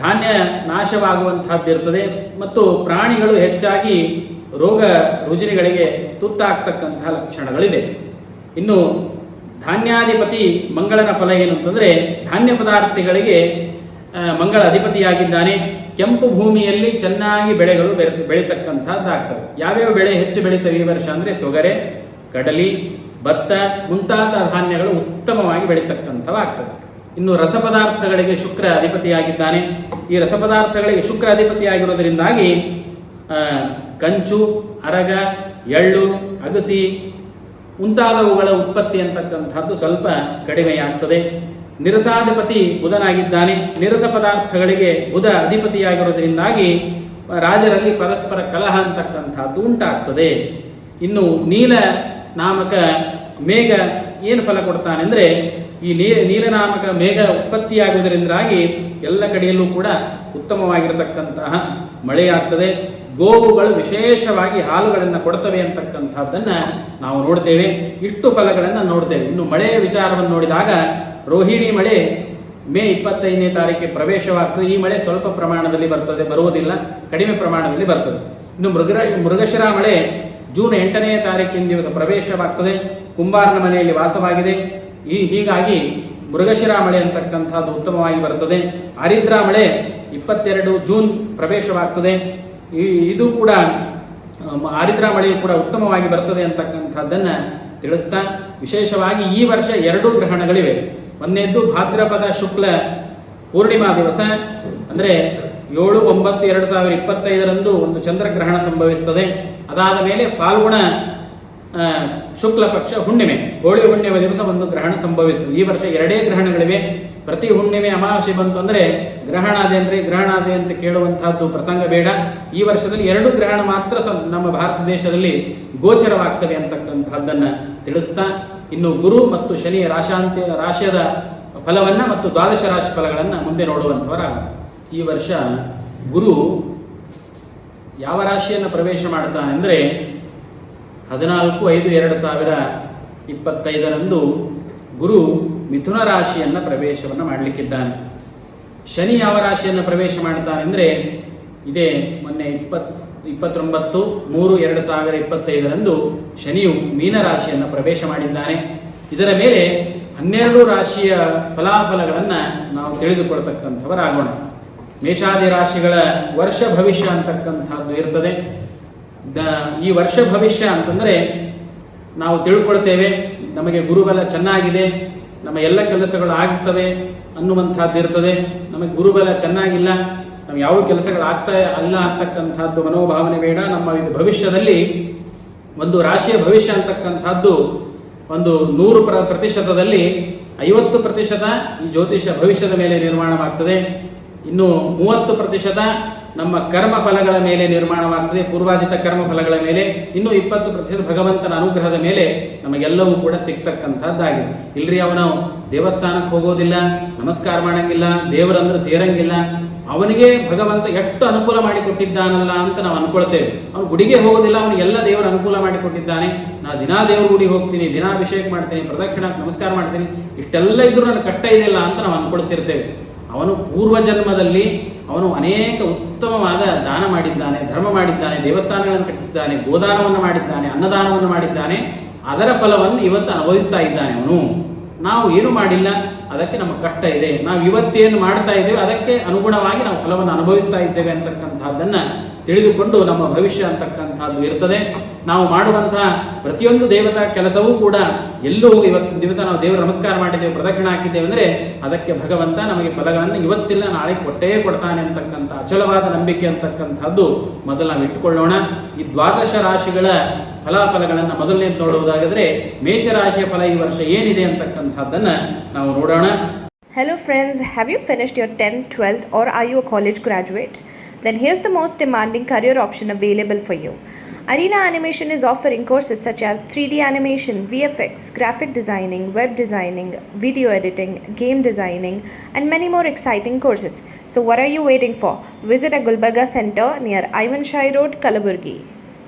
ಧಾನ್ಯ ನಾಶವಾಗುವಂತಹದ್ದಿರ್ತದೆ ಮತ್ತು ಪ್ರಾಣಿಗಳು ಹೆಚ್ಚಾಗಿ ರೋಗ ರುಜಿನಗಳಿಗೆ ತುತ್ತಾಗ್ತಕ್ಕಂತಹ ಲಕ್ಷಣಗಳಿದೆ. ಇನ್ನು ಧಾನ್ಯಾಧಿಪತಿ ಮಂಗಳನ ಫಲ ಏನು ಅಂತಂದರೆ, ಧಾನ್ಯ ಪದಾರ್ಥಗಳಿಗೆ ಮಂಗಳ ಅಧಿಪತಿಯಾಗಿದ್ದಾನೆ. ಕೆಂಪು ಭೂಮಿಯಲ್ಲಿ ಚೆನ್ನಾಗಿ ಬೆಳೆಗಳು ಬೆಳೀತಕ್ಕಂಥದ್ದಾಗ್ತವೆ. ಯಾವ್ಯಾವ ಬೆಳೆ ಹೆಚ್ಚು ಬೆಳೀತವೆ ಈ ವರ್ಷ ಅಂದರೆ ತೊಗರೆ, ಕಡಲಿ, ಭತ್ತ ಮುಂತಾದ ಧಾನ್ಯಗಳು ಉತ್ತಮವಾಗಿ ಬೆಳೀತಕ್ಕಂಥವಾಗ್ತವೆ. ಇನ್ನು ರಸಪದಾರ್ಥಗಳಿಗೆ ಶುಕ್ರ ಅಧಿಪತಿಯಾಗಿದ್ದಾನೆ. ಈ ರಸಪದಾರ್ಥಗಳಿಗೆ ಶುಕ್ರ ಅಧಿಪತಿಯಾಗಿರೋದರಿಂದಾಗಿ ಕಂಚು, ಅರಗ, ಎಳ್ಳು, ಅಗಸಿ ಮುಂತಾದವುಗಳ ಉತ್ಪತ್ತಿ ಅಂತಕ್ಕಂಥದ್ದು ಸ್ವಲ್ಪ ಕಡಿಮೆಯಾಗ್ತದೆ. ನಿರಸಾಧಿಪತಿ ಬುಧನಾಗಿದ್ದಾನೆ. ನಿರಸ ಪದಾರ್ಥಗಳಿಗೆ ಬುಧ ಅಧಿಪತಿಯಾಗಿರೋದ್ರಿಂದಾಗಿ ರಾಜರಲ್ಲಿ ಪರಸ್ಪರ ಕಲಹ ಅಂತಕ್ಕಂಥದ್ದು ಉಂಟಾಗ್ತದೆ. ಇನ್ನು ನೀಲ ನಾಮಕ ಮೇಘ ಏನು ಫಲ ಕೊಡ್ತಾನೆ ಅಂದರೆ, ಈ ನೀಲನಾಮಕ ಮೇಘ ಉತ್ಪತ್ತಿಯಾಗುವುದರಿಂದಾಗಿ ಎಲ್ಲ ಕಡೆಯಲ್ಲೂ ಕೂಡ ಉತ್ತಮವಾಗಿರತಕ್ಕಂತಹ ಮಳೆಯಾಗ್ತದೆ. ಗೋವುಗಳು ವಿಶೇಷವಾಗಿ ಹಾಲುಗಳನ್ನು ಕೊಡ್ತವೆ ಅಂತಕ್ಕಂಥದ್ದನ್ನು ನಾವು ನೋಡ್ತೇವೆ. ಇಷ್ಟು ಫಲಗಳನ್ನು ನೋಡ್ತೇವೆ. ಇನ್ನು ಮಳೆಯ ವಿಚಾರವನ್ನು ನೋಡಿದಾಗ ರೋಹಿಣಿ ಮಳೆ ಮೇ 25ನೇ ತಾರೀಕಿಗೆ ಪ್ರವೇಶವಾಗ್ತದೆ. ಈ ಮಳೆ ಸ್ವಲ್ಪ ಪ್ರಮಾಣದಲ್ಲಿ ಬರುವುದಿಲ್ಲ, ಕಡಿಮೆ ಪ್ರಮಾಣದಲ್ಲಿ ಬರ್ತದೆ. ಇನ್ನು ಮೃಗಶಿರ ಮಳೆ ಜೂನ್ 8ನೇ ತಾರೀಕಿನ ದಿವಸ ಪ್ರವೇಶವಾಗ್ತದೆ. ಕುಂಬಾರನ ಮನೆಯಲ್ಲಿ ವಾಸವಾಗಿದೆ. ಹೀಗಾಗಿ ಮೃಗಶಿರ ಮಳೆ ಅಂತಕ್ಕಂಥದ್ದು ಉತ್ತಮವಾಗಿ ಬರ್ತದೆ. ಆರಿದ್ರಾ ಮಳೆ 22 ಜೂನ್ ಪ್ರವೇಶವಾಗ್ತದೆ. ಇದು ಕೂಡ ಆರಿದ್ರಾ ಮಳೆಯು ಕೂಡ ಉತ್ತಮವಾಗಿ ಬರ್ತದೆ ಅಂತಕ್ಕಂಥದ್ದನ್ನು ತಿಳಿಸ್ತಾ, ವಿಶೇಷವಾಗಿ ಈ ವರ್ಷ 2 ಗ್ರಹಣಗಳಿವೆ. ಒಂದನೇದ್ದು ಭಾದ್ರಪದ ಶುಕ್ಲ ಪೂರ್ಣಿಮಾ ದಿವಸ ಅಂದರೆ 7/9/2025 ಒಂದು ಚಂದ್ರಗ್ರಹಣ ಸಂಭವಿಸ್ತದೆ. ಅದಾದ ಮೇಲೆ ಫಾಲ್ಗುಣ ಶುಕ್ಲ ಪಕ್ಷ ಹುಣ್ಣಿಮೆ, ಹೋಳಿ ಹುಣ್ಣಿಮೆ ದಿವಸ ಒಂದು ಗ್ರಹಣ ಸಂಭವಿಸ್ತದೆ. ಈ ವರ್ಷ 2 ಗ್ರಹಣಗಳಿವೆ. ಪ್ರತಿ ಹುಣ್ಣಿಮೆ ಅಮಾವಾಸ್ಯೆ ಬಂತು ಅಂದರೆ ಗ್ರಹಣ ಅದೇನ್ರಿ ಗ್ರಹಣ ಅದೇ ಅಂತ ಕೇಳುವಂತಹದ್ದು ಪ್ರಸಂಗ ಬೇಡ. ಈ ವರ್ಷದಲ್ಲಿ 2 ಗ್ರಹಣ ಮಾತ್ರ ನಮ್ಮ ಭಾರತ ದೇಶದಲ್ಲಿ ಗೋಚರವಾಗ್ತವೆ ಅಂತಕ್ಕಂಥದ್ದನ್ನು ತಿಳಿಸ್ತಾ, ಇನ್ನು ಗುರು ಮತ್ತು ಶನಿಯ ರಾಶಿಯದ ಫಲವನ್ನು ಮತ್ತು ದ್ವಾದಶ ರಾಶಿ ಫಲಗಳನ್ನು ಮುಂದೆ ನೋಡುವಂಥವರಾಗುತ್ತೆ. ಈ ವರ್ಷ ಗುರು ಯಾವ ರಾಶಿಯನ್ನು ಪ್ರವೇಶ ಮಾಡ್ತಾನೆ ಅಂದರೆ 14/5/2025 ಗುರು ಮಿಥುನ ರಾಶಿಯನ್ನು ಪ್ರವೇಶವನ್ನು ಮಾಡಲಿಕ್ಕಿದ್ದಾನೆ. ಶನಿ ಯಾವ ರಾಶಿಯನ್ನು ಪ್ರವೇಶ ಮಾಡ್ತಾನೆ ಅಂದರೆ ಇದೇ ಮೊನ್ನೆ 29/3/2025 ಶನಿಯು ಮೀನ ರಾಶಿಯನ್ನು ಪ್ರವೇಶ ಮಾಡಿದ್ದಾನೆ. ಇದರ ಮೇಲೆ 12 ರಾಶಿಯ ಫಲಾಫಲಗಳನ್ನು ನಾವು ತಿಳಿದುಕೊಳ್ತಕ್ಕಂಥವರಾಗೋಣ. ಮೇಷಾದಿ ರಾಶಿಗಳ ವರ್ಷ ಭವಿಷ್ಯ ಅಂತಕ್ಕಂಥದ್ದು ಇರ್ತದೆ. ಈ ವರ್ಷ ಭವಿಷ್ಯ ಅಂತಂದರೆ ನಾವು ತಿಳ್ಕೊಳ್ತೇವೆ, ನಮಗೆ ಗುರುಬಲ ಚೆನ್ನಾಗಿದೆ, ನಮ್ಮ ಎಲ್ಲ ಕೆಲಸಗಳು ಆಗುತ್ತವೆ ಅನ್ನುವಂಥದ್ದು ಇರ್ತದೆ. ನಮಗೆ ಗುರುಬಲ ಚೆನ್ನಾಗಿಲ್ಲ, ನಾವು ಯಾವ ಕೆಲಸಗಳು ಆಗ್ತಾ ಅಲ್ಲ ಅಂತಕ್ಕಂಥದ್ದು ಮನೋಭಾವನೆ ಬೇಡ. ನಮ್ಮ ಭವಿಷ್ಯದಲ್ಲಿ ಒಂದು ರಾಶಿಯ ಭವಿಷ್ಯ ಅಂತಕ್ಕಂಥದ್ದು ಒಂದು 100%ದಲ್ಲಿ 50% ಈ ಜ್ಯೋತಿಷ ಭವಿಷ್ಯದ ಮೇಲೆ ನಿರ್ಮಾಣವಾಗ್ತದೆ. ಇನ್ನು 30% ನಮ್ಮ ಕರ್ಮ ಫಲಗಳ ಮೇಲೆ ನಿರ್ಮಾಣವಾಗ್ತದೆ, ಪೂರ್ವಾಜಿತ ಕರ್ಮ ಫಲಗಳ ಮೇಲೆ. ಇನ್ನು 20% ಭಗವಂತನ ಅನುಗ್ರಹದ ಮೇಲೆ ನಮಗೆಲ್ಲವೂ ಕೂಡ ಸಿಗ್ತಕ್ಕಂಥದ್ದಾಗಿದೆ. ಇಲ್ರಿ ಅವನು ದೇವಸ್ಥಾನಕ್ಕೆ ಹೋಗೋದಿಲ್ಲ, ನಮಸ್ಕಾರ ಮಾಡಂಗಿಲ್ಲ, ದೇವರಂದ್ರೆ ಸೇರಂಗಿಲ್ಲ, ಅವನಿಗೆ ಭಗವಂತ ಎಷ್ಟು ಅನುಕೂಲ ಮಾಡಿಕೊಟ್ಟಿದ್ದಾನಲ್ಲ ಅಂತ ನಾವು ಅನ್ಕೊಳ್ತೇವೆ. ಅವನು ಗುಡಿಗೆ ಹೋಗೋದಿಲ್ಲ, ಅವನಿಗೆಲ್ಲ ದೇವರು ಅನುಕೂಲ ಮಾಡಿಕೊಟ್ಟಿದ್ದಾನೆ, ನಾ ದಿನಾ ದೇವ್ರ ಗುಡಿಗೆ ಹೋಗ್ತೀನಿ, ದಿನಾ ಅಭಿಷೇಕ ಮಾಡ್ತೀನಿ, ಪ್ರದಕ್ಷಿಣಾಕ್ಕೆ ನಮಸ್ಕಾರ ಮಾಡ್ತೀನಿ, ಇಷ್ಟೆಲ್ಲ ಇದ್ರೂ ನನಗೆ ಕಷ್ಟ ಇದೆಯಲ್ಲ ಅಂತ ನಾವು ಅನ್ಕೊಳ್ತಿರ್ತೇವೆ. ಅವನು ಪೂರ್ವ ಜನ್ಮದಲ್ಲಿ ಅವನು ಅನೇಕ ಉತ್ತಮವಾದ ದಾನ ಮಾಡಿದ್ದಾನೆ, ಧರ್ಮ ಮಾಡಿದ್ದಾನೆ, ದೇವಸ್ಥಾನಗಳನ್ನು ಕಟ್ಟಿಸಿದ್ದಾನೆ, ಗೋದಾನವನ್ನು ಮಾಡಿದ್ದಾನೆ, ಅನ್ನದಾನವನ್ನು ಮಾಡಿದ್ದಾನೆ. ಅದರ ಫಲವನ್ನು ಇವತ್ತು ಅನುಭವಿಸ್ತಾ ಇದ್ದಾನೆ ಅವನು. ನಾವು ಏನು ಮಾಡಿಲ್ಲ, ಅದಕ್ಕೆ ನಮಗೆ ಕಷ್ಟ ಇದೆ. ನಾವು ಇವತ್ತೇನು ಮಾಡ್ತಾ ಇದ್ದೇವೆ ಅದಕ್ಕೆ ಅನುಗುಣವಾಗಿ ನಾವು ಫಲವನ್ನು ಅನುಭವಿಸ್ತಾ ಇದ್ದೇವೆ ಅಂತಕ್ಕಂಥದ್ದನ್ನು ತಿಳಿದುಕೊಂಡು ನಮ್ಮ ಭವಿಷ್ಯ ಅಂತಕ್ಕಂಥದ್ದು ಇರ್ತದೆ. ನಾವು ಮಾಡುವಂತಹ ಪ್ರತಿಯೊಂದು ದೇವತಾ ಕೆಲಸವೂ ಕೂಡ ಎಲ್ಲೂ ಇವತ್ತು ದಿವಸ ನಾವು ದೇವರ ನಮಸ್ಕಾರ ಮಾಡಿದ್ದೇವೆ, ಪ್ರದಕ್ಷಿಣೆ ಹಾಕಿದ್ದೇವೆ ಅಂದರೆ ಅದಕ್ಕೆ ಭಗವಂತ ನಮಗೆ ಫಲಗಳನ್ನು ಇವತ್ತಿಲ್ಲ ನಾಳೆ ಕೊಟ್ಟೇ ಕೊಡ್ತಾನೆ ಅಂತಕ್ಕಂಥ ಅಚಲವಾದ ನಂಬಿಕೆ ಅಂತಕ್ಕಂಥದ್ದು ಮೊದಲು ನಾವು ಇಟ್ಟುಕೊಳ್ಳೋಣ. ಈ ದ್ವಾದಶ ರಾಶಿಗಳ ಫಲಾಫಲಗಳನ್ನು ಮೊದಲನೇ ನೋಡುವುದಾದರೆ ಮೇಷರಾಶಿಯ ಫಲ ಈ ವರ್ಷ ಏನಿದೆ ಅಂತಕ್ಕಂಥದ್ದನ್ನು ನಾವು ನೋಡೋಣ. Hello friends, have you finished your 10th, 12th or are you a college graduate? Then here's the most demanding career option available for you. Arena Animation is offering courses such as 3D animation, VFX, graphic designing, web designing, video editing, game designing and many more exciting courses. So what are you waiting for? Visit a Gulbarga center near Ivan Shai Road, Kalaburgi.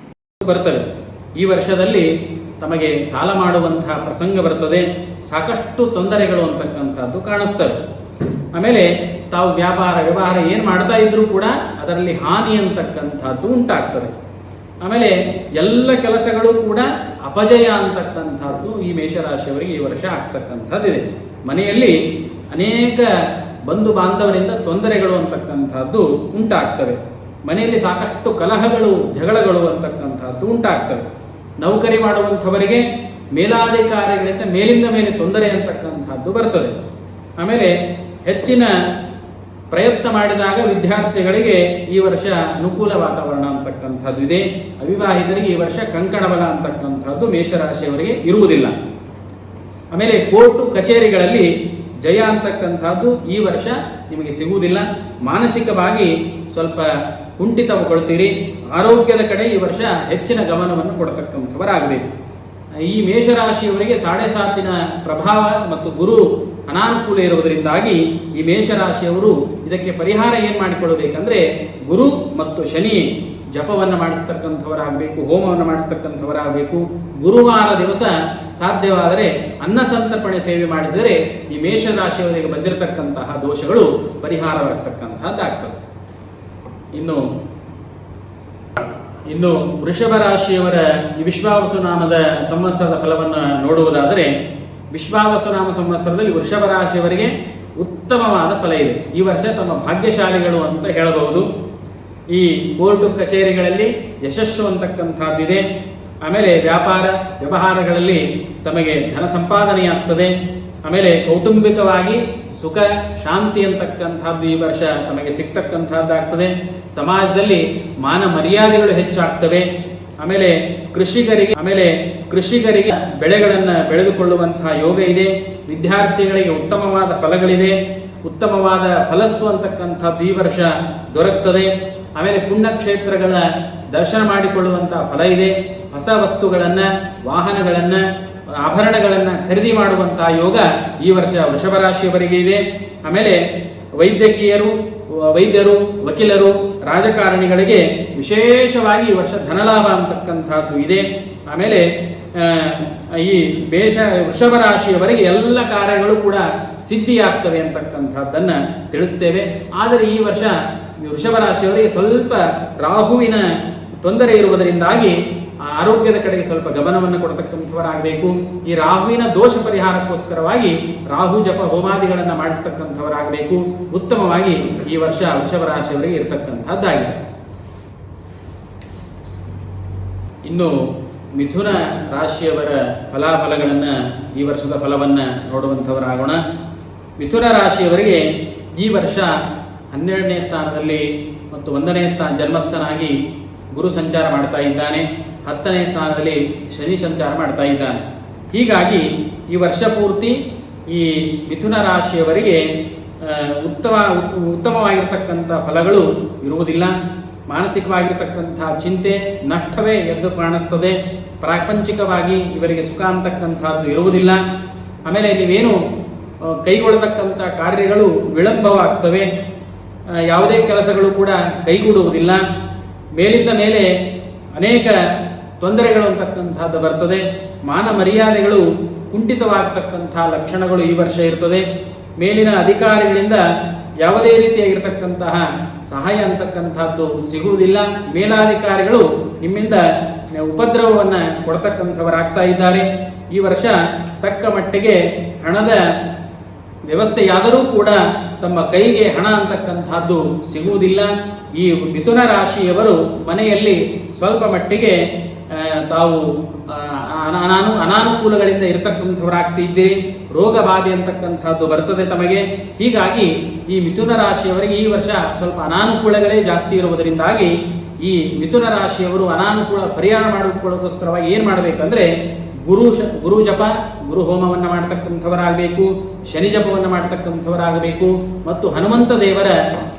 ಬರ್ತವೆ. ಈ ವರ್ಷದಲ್ಲಿ ತಮಗೆ ಸಾಲ ಮಾಡುವಂತಹ ಪ್ರಸಂಗ ಬರ್ತದೆ, ಸಾಕಷ್ಟು ತೊಂದರೆಗಳು ಅಂತಕ್ಕಂಥದ್ದು ಕಾಣಿಸ್ತವೆ. ಆಮೇಲೆ ತಾವು ವ್ಯವಹಾರ ಏನು ಮಾಡ್ತಾ ಇದ್ರೂ ಕೂಡ ಅದರಲ್ಲಿ ಹಾನಿ ಅಂತಕ್ಕಂಥದ್ದು ಉಂಟಾಗ್ತದೆ. ಆಮೇಲೆ ಎಲ್ಲ ಕೆಲಸಗಳು ಕೂಡ ಅಪಜಯ ಅಂತಕ್ಕಂಥದ್ದು ಈ ಮೇಷರಾಶಿಯವರಿಗೆ ಈ ವರ್ಷ ಆಗ್ತಕ್ಕಂಥದ್ದಿದೆ. ಮನೆಯಲ್ಲಿ ಅನೇಕ ಬಂಧು ಬಾಂಧವರಿಂದ ತೊಂದರೆಗಳು ಅಂತಕ್ಕಂಥದ್ದು ಉಂಟಾಗ್ತವೆ. ಮನೆಯಲ್ಲಿ ಸಾಕಷ್ಟು ಕಲಹಗಳು, ಜಗಳಗಳು ಅಂತಕ್ಕಂಥದ್ದು ಉಂಟಾಗ್ತವೆ. ನೌಕರಿ ಮಾಡುವಂಥವರಿಗೆ ಮೇಲಾಧಿಕಾರಿಗಳಿಂದ ಮೇಲಿಂದ ಮೇಲೆ ತೊಂದರೆ ಅಂತಕ್ಕಂಥದ್ದು ಬರ್ತದೆ. ಆಮೇಲೆ ಹೆಚ್ಚಿನ ಪ್ರಯತ್ನ ಮಾಡಿದಾಗ ವಿದ್ಯಾರ್ಥಿಗಳಿಗೆ ಈ ವರ್ಷ ಅನುಕೂಲ ವಾತಾವರಣ ಅಂತಕ್ಕಂಥದ್ದು ಇದೆ. ಅವಿವಾಹಿತರಿಗೆ ಈ ವರ್ಷ ಕಂಕಣ ಬಲ ಅಂತಕ್ಕಂಥದ್ದು ಮೇಷರಾಶಿಯವರಿಗೆ ಇರುವುದಿಲ್ಲ. ಆಮೇಲೆ ಕೋರ್ಟು ಕಚೇರಿಗಳಲ್ಲಿ ಜಯ ಅಂತಕ್ಕಂಥದ್ದು ಈ ವರ್ಷ ನಿಮಗೆ ಸಿಗುವುದಿಲ್ಲ. ಮಾನಸಿಕವಾಗಿ ಸ್ವಲ್ಪ ಕುಂಠಿತಗೊಳ್ತೀರಿ. ಆರೋಗ್ಯದ ಕಡೆ ಈ ವರ್ಷ ಹೆಚ್ಚಿನ ಗಮನವನ್ನು ಕೊಡತಕ್ಕಂಥವರಾಗಬೇಕು. ಈ ಮೇಷರಾಶಿಯವರಿಗೆ 7.5 ಪ್ರಭಾವ ಮತ್ತು ಗುರು ಅನಾನುಕೂಲ ಇರುವುದರಿಂದಾಗಿ ಈ ಮೇಷರಾಶಿಯವರು ಇದಕ್ಕೆ ಪರಿಹಾರ ಏನು ಮಾಡಿಕೊಳ್ಳಬೇಕಂದ್ರೆ ಗುರು ಮತ್ತು ಶನಿ ಜಪವನ್ನು ಮಾಡಿಸ್ತಕ್ಕಂಥವರಾಗಬೇಕು, ಹೋಮವನ್ನು ಮಾಡಿಸ್ತಕ್ಕಂಥವರಾಗಬೇಕು. ಗುರುವಾರ ದಿವಸ ಸಾಧ್ಯವಾದರೆ ಅನ್ನ ಸಂತರ್ಪಣೆ ಸೇವೆ ಮಾಡಿಸಿದರೆ ಈ ಮೇಷರಾಶಿಯವರಿಗೆ ಬಂದಿರತಕ್ಕಂತಹ ದೋಷಗಳು ಪರಿಹಾರವಾಗ್ತಕ್ಕಂಥದ್ದಾಗ್ತದೆ. ಇನ್ನು ವೃಷಭ ರಾಶಿಯವರ ಈ ವಿಶ್ವಾವಸುನಾಮದ ಸಂವತ್ಸರದ ಫಲವನ್ನು ನೋಡುವುದಾದರೆ ವಿಶ್ವಾವಸುನಾಮ ಸಂವತ್ಸರದಲ್ಲಿ ವೃಷಭ ರಾಶಿಯವರಿಗೆ ಉತ್ತಮವಾದ ಫಲ ಇದೆ. ಈ ವರ್ಷ ತಮ್ಮ ಭಾಗ್ಯಶಾಲಿಗಳು ಅಂತ ಹೇಳಬಹುದು. ಈ ಕೋರ್ಟು ಕಚೇರಿಗಳಲ್ಲಿ ಯಶಸ್ಸು ಅಂತಕ್ಕಂಥದ್ದಿದೆ. ಆಮೇಲೆ ವ್ಯಾಪಾರ ವ್ಯವಹಾರಗಳಲ್ಲಿ ತಮಗೆ ಧನ ಸಂಪಾದನೆಯಾಗ್ತದೆ. ಆಮೇಲೆ ಕೌಟುಂಬಿಕವಾಗಿ ಸುಖ ಶಾಂತಿ ಅಂತಕ್ಕಂಥದ್ದು ಈ ವರ್ಷ ತಮಗೆ ಸಿಗ್ತಕ್ಕಂಥದ್ದಾಗ್ತದೆ. ಸಮಾಜದಲ್ಲಿ ಮಾನ ಮರ್ಯಾದೆಗಳು ಹೆಚ್ಚಾಗ್ತವೆ. ಆಮೇಲೆ ಕೃಷಿಕರಿಗೆ ಬೆಳೆಗಳನ್ನು ಬೆಳೆದುಕೊಳ್ಳುವಂತಹ ಯೋಗ ಇದೆ. ವಿದ್ಯಾರ್ಥಿಗಳಿಗೆ ಉತ್ತಮವಾದ ಫಲಗಳಿದೆ. ಉತ್ತಮವಾದ ಫಲಸ್ಸು ಅಂತಕ್ಕಂಥದ್ದು ಈ ವರ್ಷ ದೊರಕ್ತದೆ. ಆಮೇಲೆ ಪುಣ್ಯಕ್ಷೇತ್ರಗಳ ದರ್ಶನ ಮಾಡಿಕೊಳ್ಳುವಂತಹ ಫಲ ಇದೆ. ಹೊಸ ವಸ್ತುಗಳನ್ನು, ವಾಹನಗಳನ್ನು, ಆಭರಣಗಳನ್ನು ಖರೀದಿ ಮಾಡುವಂತಹ ಯೋಗ ಈ ವರ್ಷ ವೃಷಭ ರಾಶಿಯವರಿಗೆ ಇದೆ. ಆಮೇಲೆ ವೈದ್ಯರು, ವಕೀಲರು, ರಾಜಕಾರಣಿಗಳಿಗೆ ವಿಶೇಷವಾಗಿ ಈ ವರ್ಷ ಧನಲಾಭ ಅಂತಕ್ಕಂಥದ್ದು ಇದೆ. ಆಮೇಲೆ ಈ ವೃಷಭ ರಾಶಿಯವರಿಗೆ ಎಲ್ಲ ಕಾರ್ಯಗಳು ಕೂಡ ಸಿದ್ಧಿಯಾಗ್ತವೆ ಅಂತಕ್ಕಂಥದ್ದನ್ನು ತಿಳಿಸ್ತೇವೆ. ಆದರೆ ಈ ವರ್ಷ ವೃಷಭ ರಾಶಿಯವರಿಗೆ ಸ್ವಲ್ಪ ರಾಹುವಿನ ತೊಂದರೆ ಇರುವುದರಿಂದಾಗಿ ಆರೋಗ್ಯದ ಕಡೆಗೆ ಸ್ವಲ್ಪ ಗಮನವನ್ನು ಕೊಡ್ತಕ್ಕಂಥವರಾಗಬೇಕು. ಈ ರಾಹುವಿನ ದೋಷ ಪರಿಹಾರಕ್ಕೋಸ್ಕರವಾಗಿ ರಾಹು ಜಪ ಹೋಮಾದಿಗಳನ್ನು ಮಾಡಿಸ್ತಕ್ಕಂಥವರಾಗಬೇಕು. ಉತ್ತಮವಾಗಿ ಈ ವರ್ಷ ವೃಷಭ ರಾಶಿಯವರಿಗೆ ಇರತಕ್ಕಂಥದ್ದಾಗಿದೆ. ಇನ್ನು ಮಿಥುನ ರಾಶಿಯವರ ಫಲಾಫಲಗಳನ್ನು, ಈ ವರ್ಷದ ಫಲವನ್ನು ನೋಡುವಂಥವರಾಗೋಣ. ಮಿಥುನ ರಾಶಿಯವರಿಗೆ ಈ ವರ್ಷ 12ನೇ ಸ್ಥಾನದಲ್ಲಿ ಮತ್ತು 1ನೇ ಜನ್ಮಸ್ಥನಾಗಿ ಗುರು ಸಂಚಾರ ಮಾಡ್ತಾ ಇದ್ದಾನೆ. 10ನೇ ಸ್ಥಾನದಲ್ಲಿ ಶನಿ ಸಂಚಾರ ಮಾಡ್ತಾ ಇದ್ದಾನೆ. ಹೀಗಾಗಿ ಈ ವರ್ಷ ಪೂರ್ತಿ ಈ ಮಿಥುನ ರಾಶಿಯವರಿಗೆ ಉತ್ತಮವಾಗಿರ್ತಕ್ಕಂಥ ಫಲಗಳು ಇರುವುದಿಲ್ಲ. ಮಾನಸಿಕವಾಗಿರ್ತಕ್ಕಂಥ ಚಿಂತೆ, ನಷ್ಟವೇ ಎದ್ದು ಕಾಣಿಸ್ತದೆ. ಪ್ರಾಪಂಚಿಕವಾಗಿ ಇವರಿಗೆ ಸುಖ ಅಂತಕ್ಕಂಥದ್ದು ಇರುವುದಿಲ್ಲ. ಆಮೇಲೆ ನೀವೇನು ಕೈಗೊಳ್ಳತಕ್ಕಂಥ ಕಾರ್ಯಗಳು ವಿಳಂಬವಾಗ್ತವೆ. ಯಾವುದೇ ಕೆಲಸಗಳು ಕೂಡ ಕೈಗೂಡುವುದಿಲ್ಲ. ಮೇಲಿಂದ ಮೇಲೆ ಅನೇಕ ತೊಂದರೆಗಳು ಅಂತಕ್ಕಂಥದ್ದು ಬರ್ತದೆ. ಮಾನ ಮರ್ಯಾದೆಗಳು ಕುಂಠಿತವಾಗತಕ್ಕಂಥ ಲಕ್ಷಣಗಳು ಈ ವರ್ಷ ಇರ್ತದೆ. ಮೇಲಿನ ಅಧಿಕಾರಿಗಳಿಂದ ಯಾವುದೇ ರೀತಿಯಾಗಿರ್ತಕ್ಕಂತಹ ಸಹಾಯ ಅಂತಕ್ಕಂಥದ್ದು ಸಿಗುವುದಿಲ್ಲ. ಮೇಲಾಧಿಕಾರಿಗಳು ನಿಮ್ಮಿಂದ ಉಪದ್ರವವನ್ನು ಕೊಡ್ತಕ್ಕಂಥವರಾಗ್ತಾ ಇದ್ದಾರೆ. ಈ ವರ್ಷ ತಕ್ಕ ಮಟ್ಟಿಗೆ ಹಣದ ವ್ಯವಸ್ಥೆಯಾದರೂ ಕೂಡ ತಮ್ಮ ಕೈಗೆ ಹಣ ಅಂತಕ್ಕಂಥದ್ದು ಸಿಗುವುದಿಲ್ಲ. ಈ ಮಿಥುನ ರಾಶಿಯವರು ಮನೆಯಲ್ಲಿ ಸ್ವಲ್ಪ ಮಟ್ಟಿಗೆ ತಾವು ಅನಾನುಕೂಲಗಳಿಂದ ಇರತಕ್ಕಂಥವರಾಗ್ತಿದ್ದೀರಿ. ರೋಗ ಬಾಧೆ ಅಂತಕ್ಕಂಥದ್ದು ಬರ್ತದೆ ತಮಗೆ. ಹೀಗಾಗಿ ಈ ಮಿಥುನ ರಾಶಿಯವರಿಗೆ ಈ ವರ್ಷ ಸ್ವಲ್ಪ ಅನಾನುಕೂಲಗಳೇ ಜಾಸ್ತಿ ಇರುವುದರಿಂದಾಗಿ ಈ ಮಿಥುನ ರಾಶಿಯವರು ಅನಾನುಕೂಲ ಪರಿಹಾರ ಮಾಡಿಕೊಳ್ಳೋಕ್ಕೋಸ್ಕರವಾಗಿ ಏನು ಮಾಡಬೇಕಂದ್ರೆ ಗುರು ಜಪ, ಗುರು ಹೋಮವನ್ನು ಮಾಡತಕ್ಕಂಥವರಾಗಬೇಕು. ಶನಿ ಜಪವನ್ನು ಮಾಡತಕ್ಕಂಥವರಾಗಬೇಕು. ಮತ್ತು ಹನುಮಂತ ದೇವರ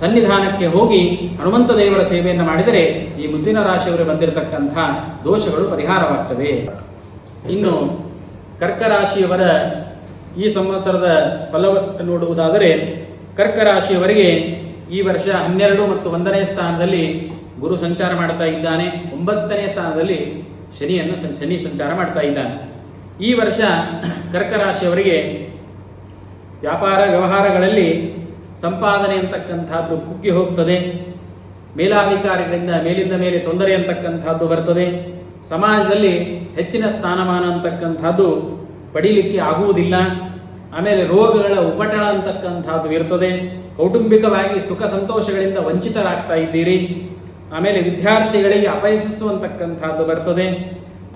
ಸನ್ನಿಧಾನಕ್ಕೆ ಹೋಗಿ ಹನುಮಂತ ದೇವರ ಸೇವೆಯನ್ನು ಮಾಡಿದರೆ ಈ ಮಿಥುನ ರಾಶಿಯವರಿಗೆ ಬಂದಿರತಕ್ಕಂಥ ದೋಷಗಳು ಪರಿಹಾರವಾಗ್ತವೆ. ಇನ್ನು ಕರ್ಕ ರಾಶಿಯವರ ಈ ಸಂವತ್ಸರದ ಫಲವನ್ನು ನೋಡುವುದಾದರೆ, ಕರ್ಕ ರಾಶಿಯವರಿಗೆ ಈ ವರ್ಷ 12 ಮತ್ತು 1ನೇ ಸ್ಥಾನದಲ್ಲಿ ಗುರು ಸಂಚಾರ ಮಾಡ್ತಾ ಇದ್ದಾನೆ. 9ನೇ ಸ್ಥಾನದಲ್ಲಿ ಶನಿ ಸಂಚಾರ ಮಾಡ್ತಾ ಇದ್ದಾನೆ. ಈ ವರ್ಷ ಕರ್ಕ ರಾಶಿಯವರಿಗೆ ವ್ಯಾಪಾರ ವ್ಯವಹಾರಗಳಲ್ಲಿ ಸಂಪಾದನೆ ಅಂತಕ್ಕಂಥದ್ದು ಕುಗ್ಗಿ ಹೋಗ್ತದೆ. ಮೇಲಾಧಿಕಾರಿಗಳಿಂದ ಮೇಲಿಂದ ಮೇಲೆ ತೊಂದರೆ ಅಂತಕ್ಕಂಥದ್ದು ಬರ್ತದೆ. ಸಮಾಜದಲ್ಲಿ ಹೆಚ್ಚಿನ ಸ್ಥಾನಮಾನ ಅಂತಕ್ಕಂಥದ್ದು ಪಡೀಲಿಕ್ಕೆ ಆಗುವುದಿಲ್ಲ. ಆಮೇಲೆ ರೋಗಗಳ ಉಪಟಳ ಅಂತಕ್ಕಂಥದ್ದು ಇರ್ತದೆ. ಕೌಟುಂಬಿಕವಾಗಿ ಸುಖ ಸಂತೋಷಗಳಿಂದ ವಂಚಿತರಾಗ್ತಾ ಇದ್ದೀರಿ. ಆಮೇಲೆ ವಿದ್ಯಾರ್ಥಿಗಳಿಗೆ ಅಪಯಶಸ್ಸು ಬರ್ತದೆ.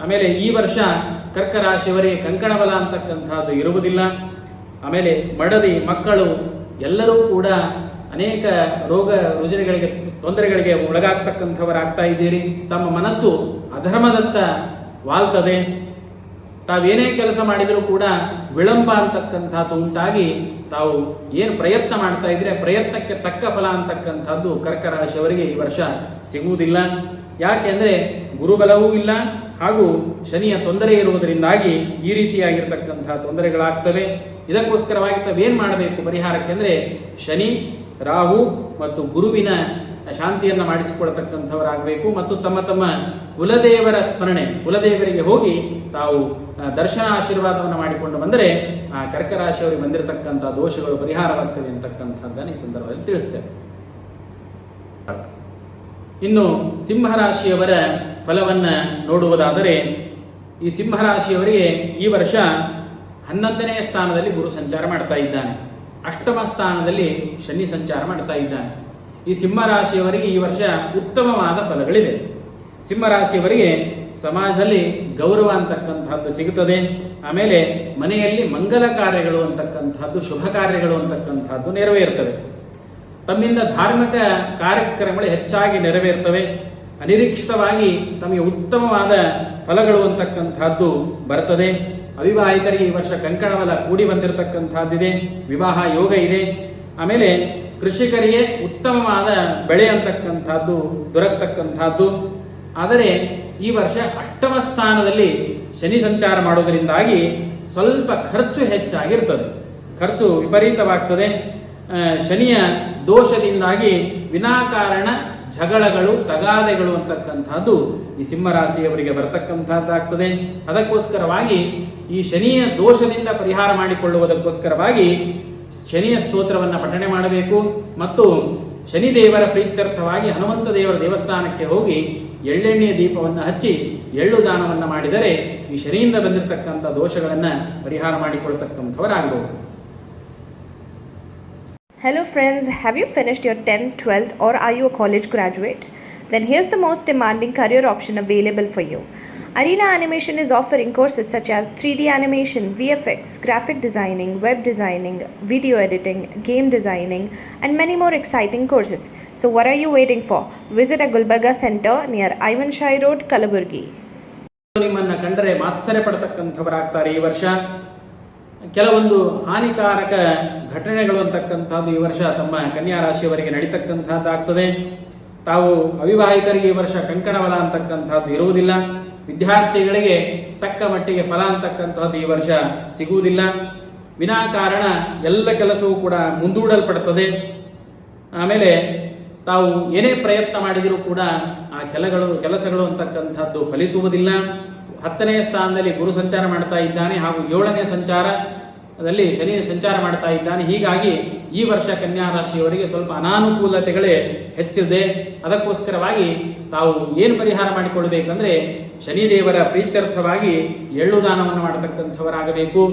ಆಮೇಲೆ ಈ ವರ್ಷ ಕರ್ಕ ರಾಶಿಯವರಿಗೆ ಕಂಕಣ ಬಲ ಅಂತಕ್ಕಂಥದ್ದು ಇರುವುದಿಲ್ಲ. ಆಮೇಲೆ ಮಡದಿ ಮಕ್ಕಳು ಎಲ್ಲರೂ ಕೂಡ ಅನೇಕ ರೋಗ ರುಜಿನಗಳಿಗೆ ತೊಂದರೆಗಳಿಗೆ ಒಳಗಾಗ್ತಕ್ಕಂಥವರಾಗ್ತಾ ಇದ್ದೀರಿ. ತಮ್ಮ ಮನಸ್ಸು ಅಧರ್ಮದತ್ತ ವಾಲ್ತದೆ. ತಾವೇನೇ ಕೆಲಸ ಮಾಡಿದರೂ ಕೂಡ ವಿಳಂಬ ಅಂತಕ್ಕಂಥದ್ದು ಉಂಟಾಗಿ ತಾವು ಏನು ಪ್ರಯತ್ನ ಮಾಡ್ತಾ ಇದ್ರೆ ಪ್ರಯತ್ನಕ್ಕೆ ತಕ್ಕ ಫಲ ಅಂತಕ್ಕಂಥದ್ದು ಕರ್ಕ ರಾಶಿಯವರಿಗೆ ಈ ವರ್ಷ ಸಿಗುವುದಿಲ್ಲ. ಯಾಕೆಂದರೆ ಗುರುಬಲವೂ ಇಲ್ಲ ಹಾಗೂ ಶನಿಯ ತೊಂದರೆ ಇರುವುದರಿಂದಾಗಿ ಈ ರೀತಿಯಾಗಿರ್ತಕ್ಕಂಥ ತೊಂದರೆಗಳಾಗ್ತವೆ. ಇದಕ್ಕೋಸ್ಕರವಾಗಿ ತಾವೇನು ಮಾಡಬೇಕು ಪರಿಹಾರಕ್ಕೆ ಅಂದರೆ ಶನಿ, ರಾಹು ಮತ್ತು ಗುರುವಿನ ಶಾಂತಿಯನ್ನು ಮಾಡಿಸಿಕೊಳ್ತಕ್ಕಂಥವರಾಗಬೇಕು. ಮತ್ತು ತಮ್ಮ ತಮ್ಮ ಕುಲದೇವರ ಸ್ಮರಣೆ, ಕುಲದೇವರಿಗೆ ಹೋಗಿ ತಾವು ದರ್ಶನ ಆಶೀರ್ವಾದವನ್ನು ಮಾಡಿಕೊಂಡು ಬಂದರೆ ಆ ಕರ್ಕ ರಾಶಿಯವರಿಗೆ ಬಂದಿರತಕ್ಕಂಥ ದೋಷಗಳು ಪರಿಹಾರವಾಗ್ತವೆ ಅಂತಕ್ಕಂಥದ್ದನ್ನು ಈ ಸಂದರ್ಭದಲ್ಲಿ ತಿಳಿಸ್ತೇವೆ. ಇನ್ನು ಸಿಂಹರಾಶಿಯವರ ಫಲವನ್ನು ನೋಡುವುದಾದರೆ, ಈ ಸಿಂಹರಾಶಿಯವರಿಗೆ ಈ ವರ್ಷ 11ನೇ ಸ್ಥಾನದಲ್ಲಿ ಗುರು ಸಂಚಾರ ಮಾಡ್ತಾ ಇದ್ದಾನೆ. 8ಮ ಸ್ಥಾನದಲ್ಲಿ ಶನಿ ಸಂಚಾರ ಮಾಡ್ತಾ ಇದ್ದಾನೆ. ಈ ಸಿಂಹರಾಶಿಯವರಿಗೆ ಈ ವರ್ಷ ಉತ್ತಮವಾದ ಫಲಗಳಿದೆ. ಸಿಂಹರಾಶಿಯವರಿಗೆ ಸಮಾಜದಲ್ಲಿ ಗೌರವ ಅಂತಕ್ಕಂಥದ್ದು ಸಿಗುತ್ತದೆ. ಆಮೇಲೆ ಮನೆಯಲ್ಲಿ ಮಂಗಲ ಕಾರ್ಯಗಳು ಅಂತಕ್ಕಂಥದ್ದು, ಶುಭ ಕಾರ್ಯಗಳು ಅಂತಕ್ಕಂಥದ್ದು ನೆರವೇರ್ತವೆ. ತಮ್ಮಿಂದ ಧಾರ್ಮಿಕ ಕಾರ್ಯಕ್ರಮಗಳು ಹೆಚ್ಚಾಗಿ ನೆರವೇರ್ತವೆ. ಅನಿರೀಕ್ಷಿತವಾಗಿ ತಮಗೆ ಉತ್ತಮವಾದ ಫಲಗಳು ಅಂತಕ್ಕಂಥದ್ದು ಬರ್ತದೆ. ಅವಿವಾಹಿತರಿಗೆ ಈ ವರ್ಷ ಕಂಕಣಬಲ ಕೂಡಿ ಬಂದಿರತಕ್ಕಂಥದ್ದಿದೆ, ವಿವಾಹ ಯೋಗ ಇದೆ. ಆಮೇಲೆ ಕೃಷಿಕರಿಗೆ ಉತ್ತಮವಾದ ಬೆಳೆ ಅಂತಕ್ಕಂಥದ್ದು ದೊರಕತಕ್ಕಂಥದ್ದು. ಆದರೆ ಈ ವರ್ಷ ಅಷ್ಟಮ ಸ್ಥಾನದಲ್ಲಿ ಶನಿ ಸಂಚಾರ ಮಾಡೋದರಿಂದಾಗಿ ಸ್ವಲ್ಪ ಖರ್ಚು ಹೆಚ್ಚಾಗಿರ್ತದೆ, ಖರ್ಚು ವಿಪರೀತವಾಗ್ತದೆ. ಶನಿಯ ದೋಷದಿಂದಾಗಿ ವಿನಾಕಾರಣ ಜಗಳಗಳು, ತಗಾದೆಗಳು ಅಂತಕ್ಕಂಥದ್ದು ಈ ಸಿಂಹರಾಶಿಯವರಿಗೆ ಬರ್ತಕ್ಕಂಥದ್ದಾಗ್ತದೆ. ಅದಕ್ಕೋಸ್ಕರವಾಗಿ ಈ ಶನಿಯ ದೋಷದಿಂದ ಪರಿಹಾರ ಮಾಡಿಕೊಳ್ಳುವುದಕ್ಕೋಸ್ಕರವಾಗಿ ಶನಿಯ ಸ್ತೋತ್ರವನ್ನು ಪಠಣೆ ಮಾಡಬೇಕು. ಮತ್ತು ಶನಿದೇವರ ಪ್ರೀತ್ಯರ್ಥವಾಗಿ ಹನುಮಂತ ದೇವರ ದೇವಸ್ಥಾನಕ್ಕೆ ಹೋಗಿ ಎಳ್ಳೆಣ್ಣೆಯ ದೀಪವನ್ನು ಹಚ್ಚಿ ಎಳ್ಳು ದಾನವನ್ನು ಮಾಡಿದರೆ ಈ ಶನಿಯಿಂದ ಬಂದಿರತಕ್ಕಂಥ ದೋಷಗಳನ್ನು ಪರಿಹಾರ ಮಾಡಿಕೊಳ್ತಕ್ಕಂಥವರಾಗಬಹುದು. Hello friends, have you finished your 10th, 12th or are you a college graduate? Then here's the most demanding career option available for you. Arena Animation is offering courses such as 3D animation, VFX, graphic designing, web designing, video editing, game designing and many more exciting courses. So what are you waiting for? Visit a Gulbarga center near Ivan Shai Road, Kalaburgi. ನಿಮ್ಮನ್ನು ಕಂಡರೆ ಮಾತ್ಸರ್ಯ ಪಡ್ತಕ್ಕಂಥವರಾಗ್ತಾರೆ. ಈ ವರ್ಷ ಕೆಲವೊಂದು ಹಾನಿಕಾರಕ ಘಟನೆಗಳು ಅಂತಕ್ಕಂಥದ್ದು ಈ ವರ್ಷ ತಮ್ಮ ಕನ್ಯಾ ರಾಶಿಯವರಿಗೆ ನಡೀತಕ್ಕಂಥದ್ದಾಗ್ತದೆ. ತಾವು ಅವಿವಾಹಿತರಿಗೆ ಈ ವರ್ಷ ಕಂಕಣಬಲ ಅಂತಕ್ಕಂಥದ್ದು ಇರುವುದಿಲ್ಲ. ವಿದ್ಯಾರ್ಥಿಗಳಿಗೆ ತಕ್ಕ ಮಟ್ಟಿಗೆ ಫಲ ಅಂತಕ್ಕಂಥದ್ದು ಈ ವರ್ಷ ಸಿಗುವುದಿಲ್ಲ. ವಿನಾಕಾರಣ ಎಲ್ಲ ಕೆಲಸವೂ ಕೂಡ ಮುಂದೂಡಲ್ಪಡ್ತದೆ. ಆಮೇಲೆ ತಾವು ಏನೇ ಪ್ರಯತ್ನ ಮಾಡಿದರೂ ಕೂಡ ಆ ಕೆಲಸಗಳು ಅಂತಕ್ಕಂಥದ್ದು ಫಲಿಸುವುದಿಲ್ಲ. 10ನೇ ಸ್ಥಾನದಲ್ಲಿ ಗುರು ಸಂಚಾರ ಮಾಡ್ತಾ ಇದ್ದಾನೆ, ಹಾಗೂ 7ನೇ ಸಂಚಾರದಲ್ಲಿ ಶನಿ ಸಂಚಾರ ಮಾಡ್ತಾ ಇದ್ದಾನೆ. ಹೀಗಾಗಿ ಈ ವರ್ಷ ಕನ್ಯಾ ರಾಶಿಯವರಿಗೆ ಸ್ವಲ್ಪ ಅನಾನುಕೂಲತೆಗಳೇ ಹೆಚ್ಚಿದೆ. ಅದಕ್ಕೋಸ್ಕರವಾಗಿ ತಾವು ಏನು ಪರಿಹಾರ ಮಾಡಿಕೊಳ್ಳಬೇಕಂದ್ರೆ ಶನಿದೇವರ ಪ್ರೀತ್ಯರ್ಥವಾಗಿ ಎಳ್ಳು ದಾನವನ್ನು ಮಾಡತಕ್ಕಂಥವರಾಗಬೇಕು.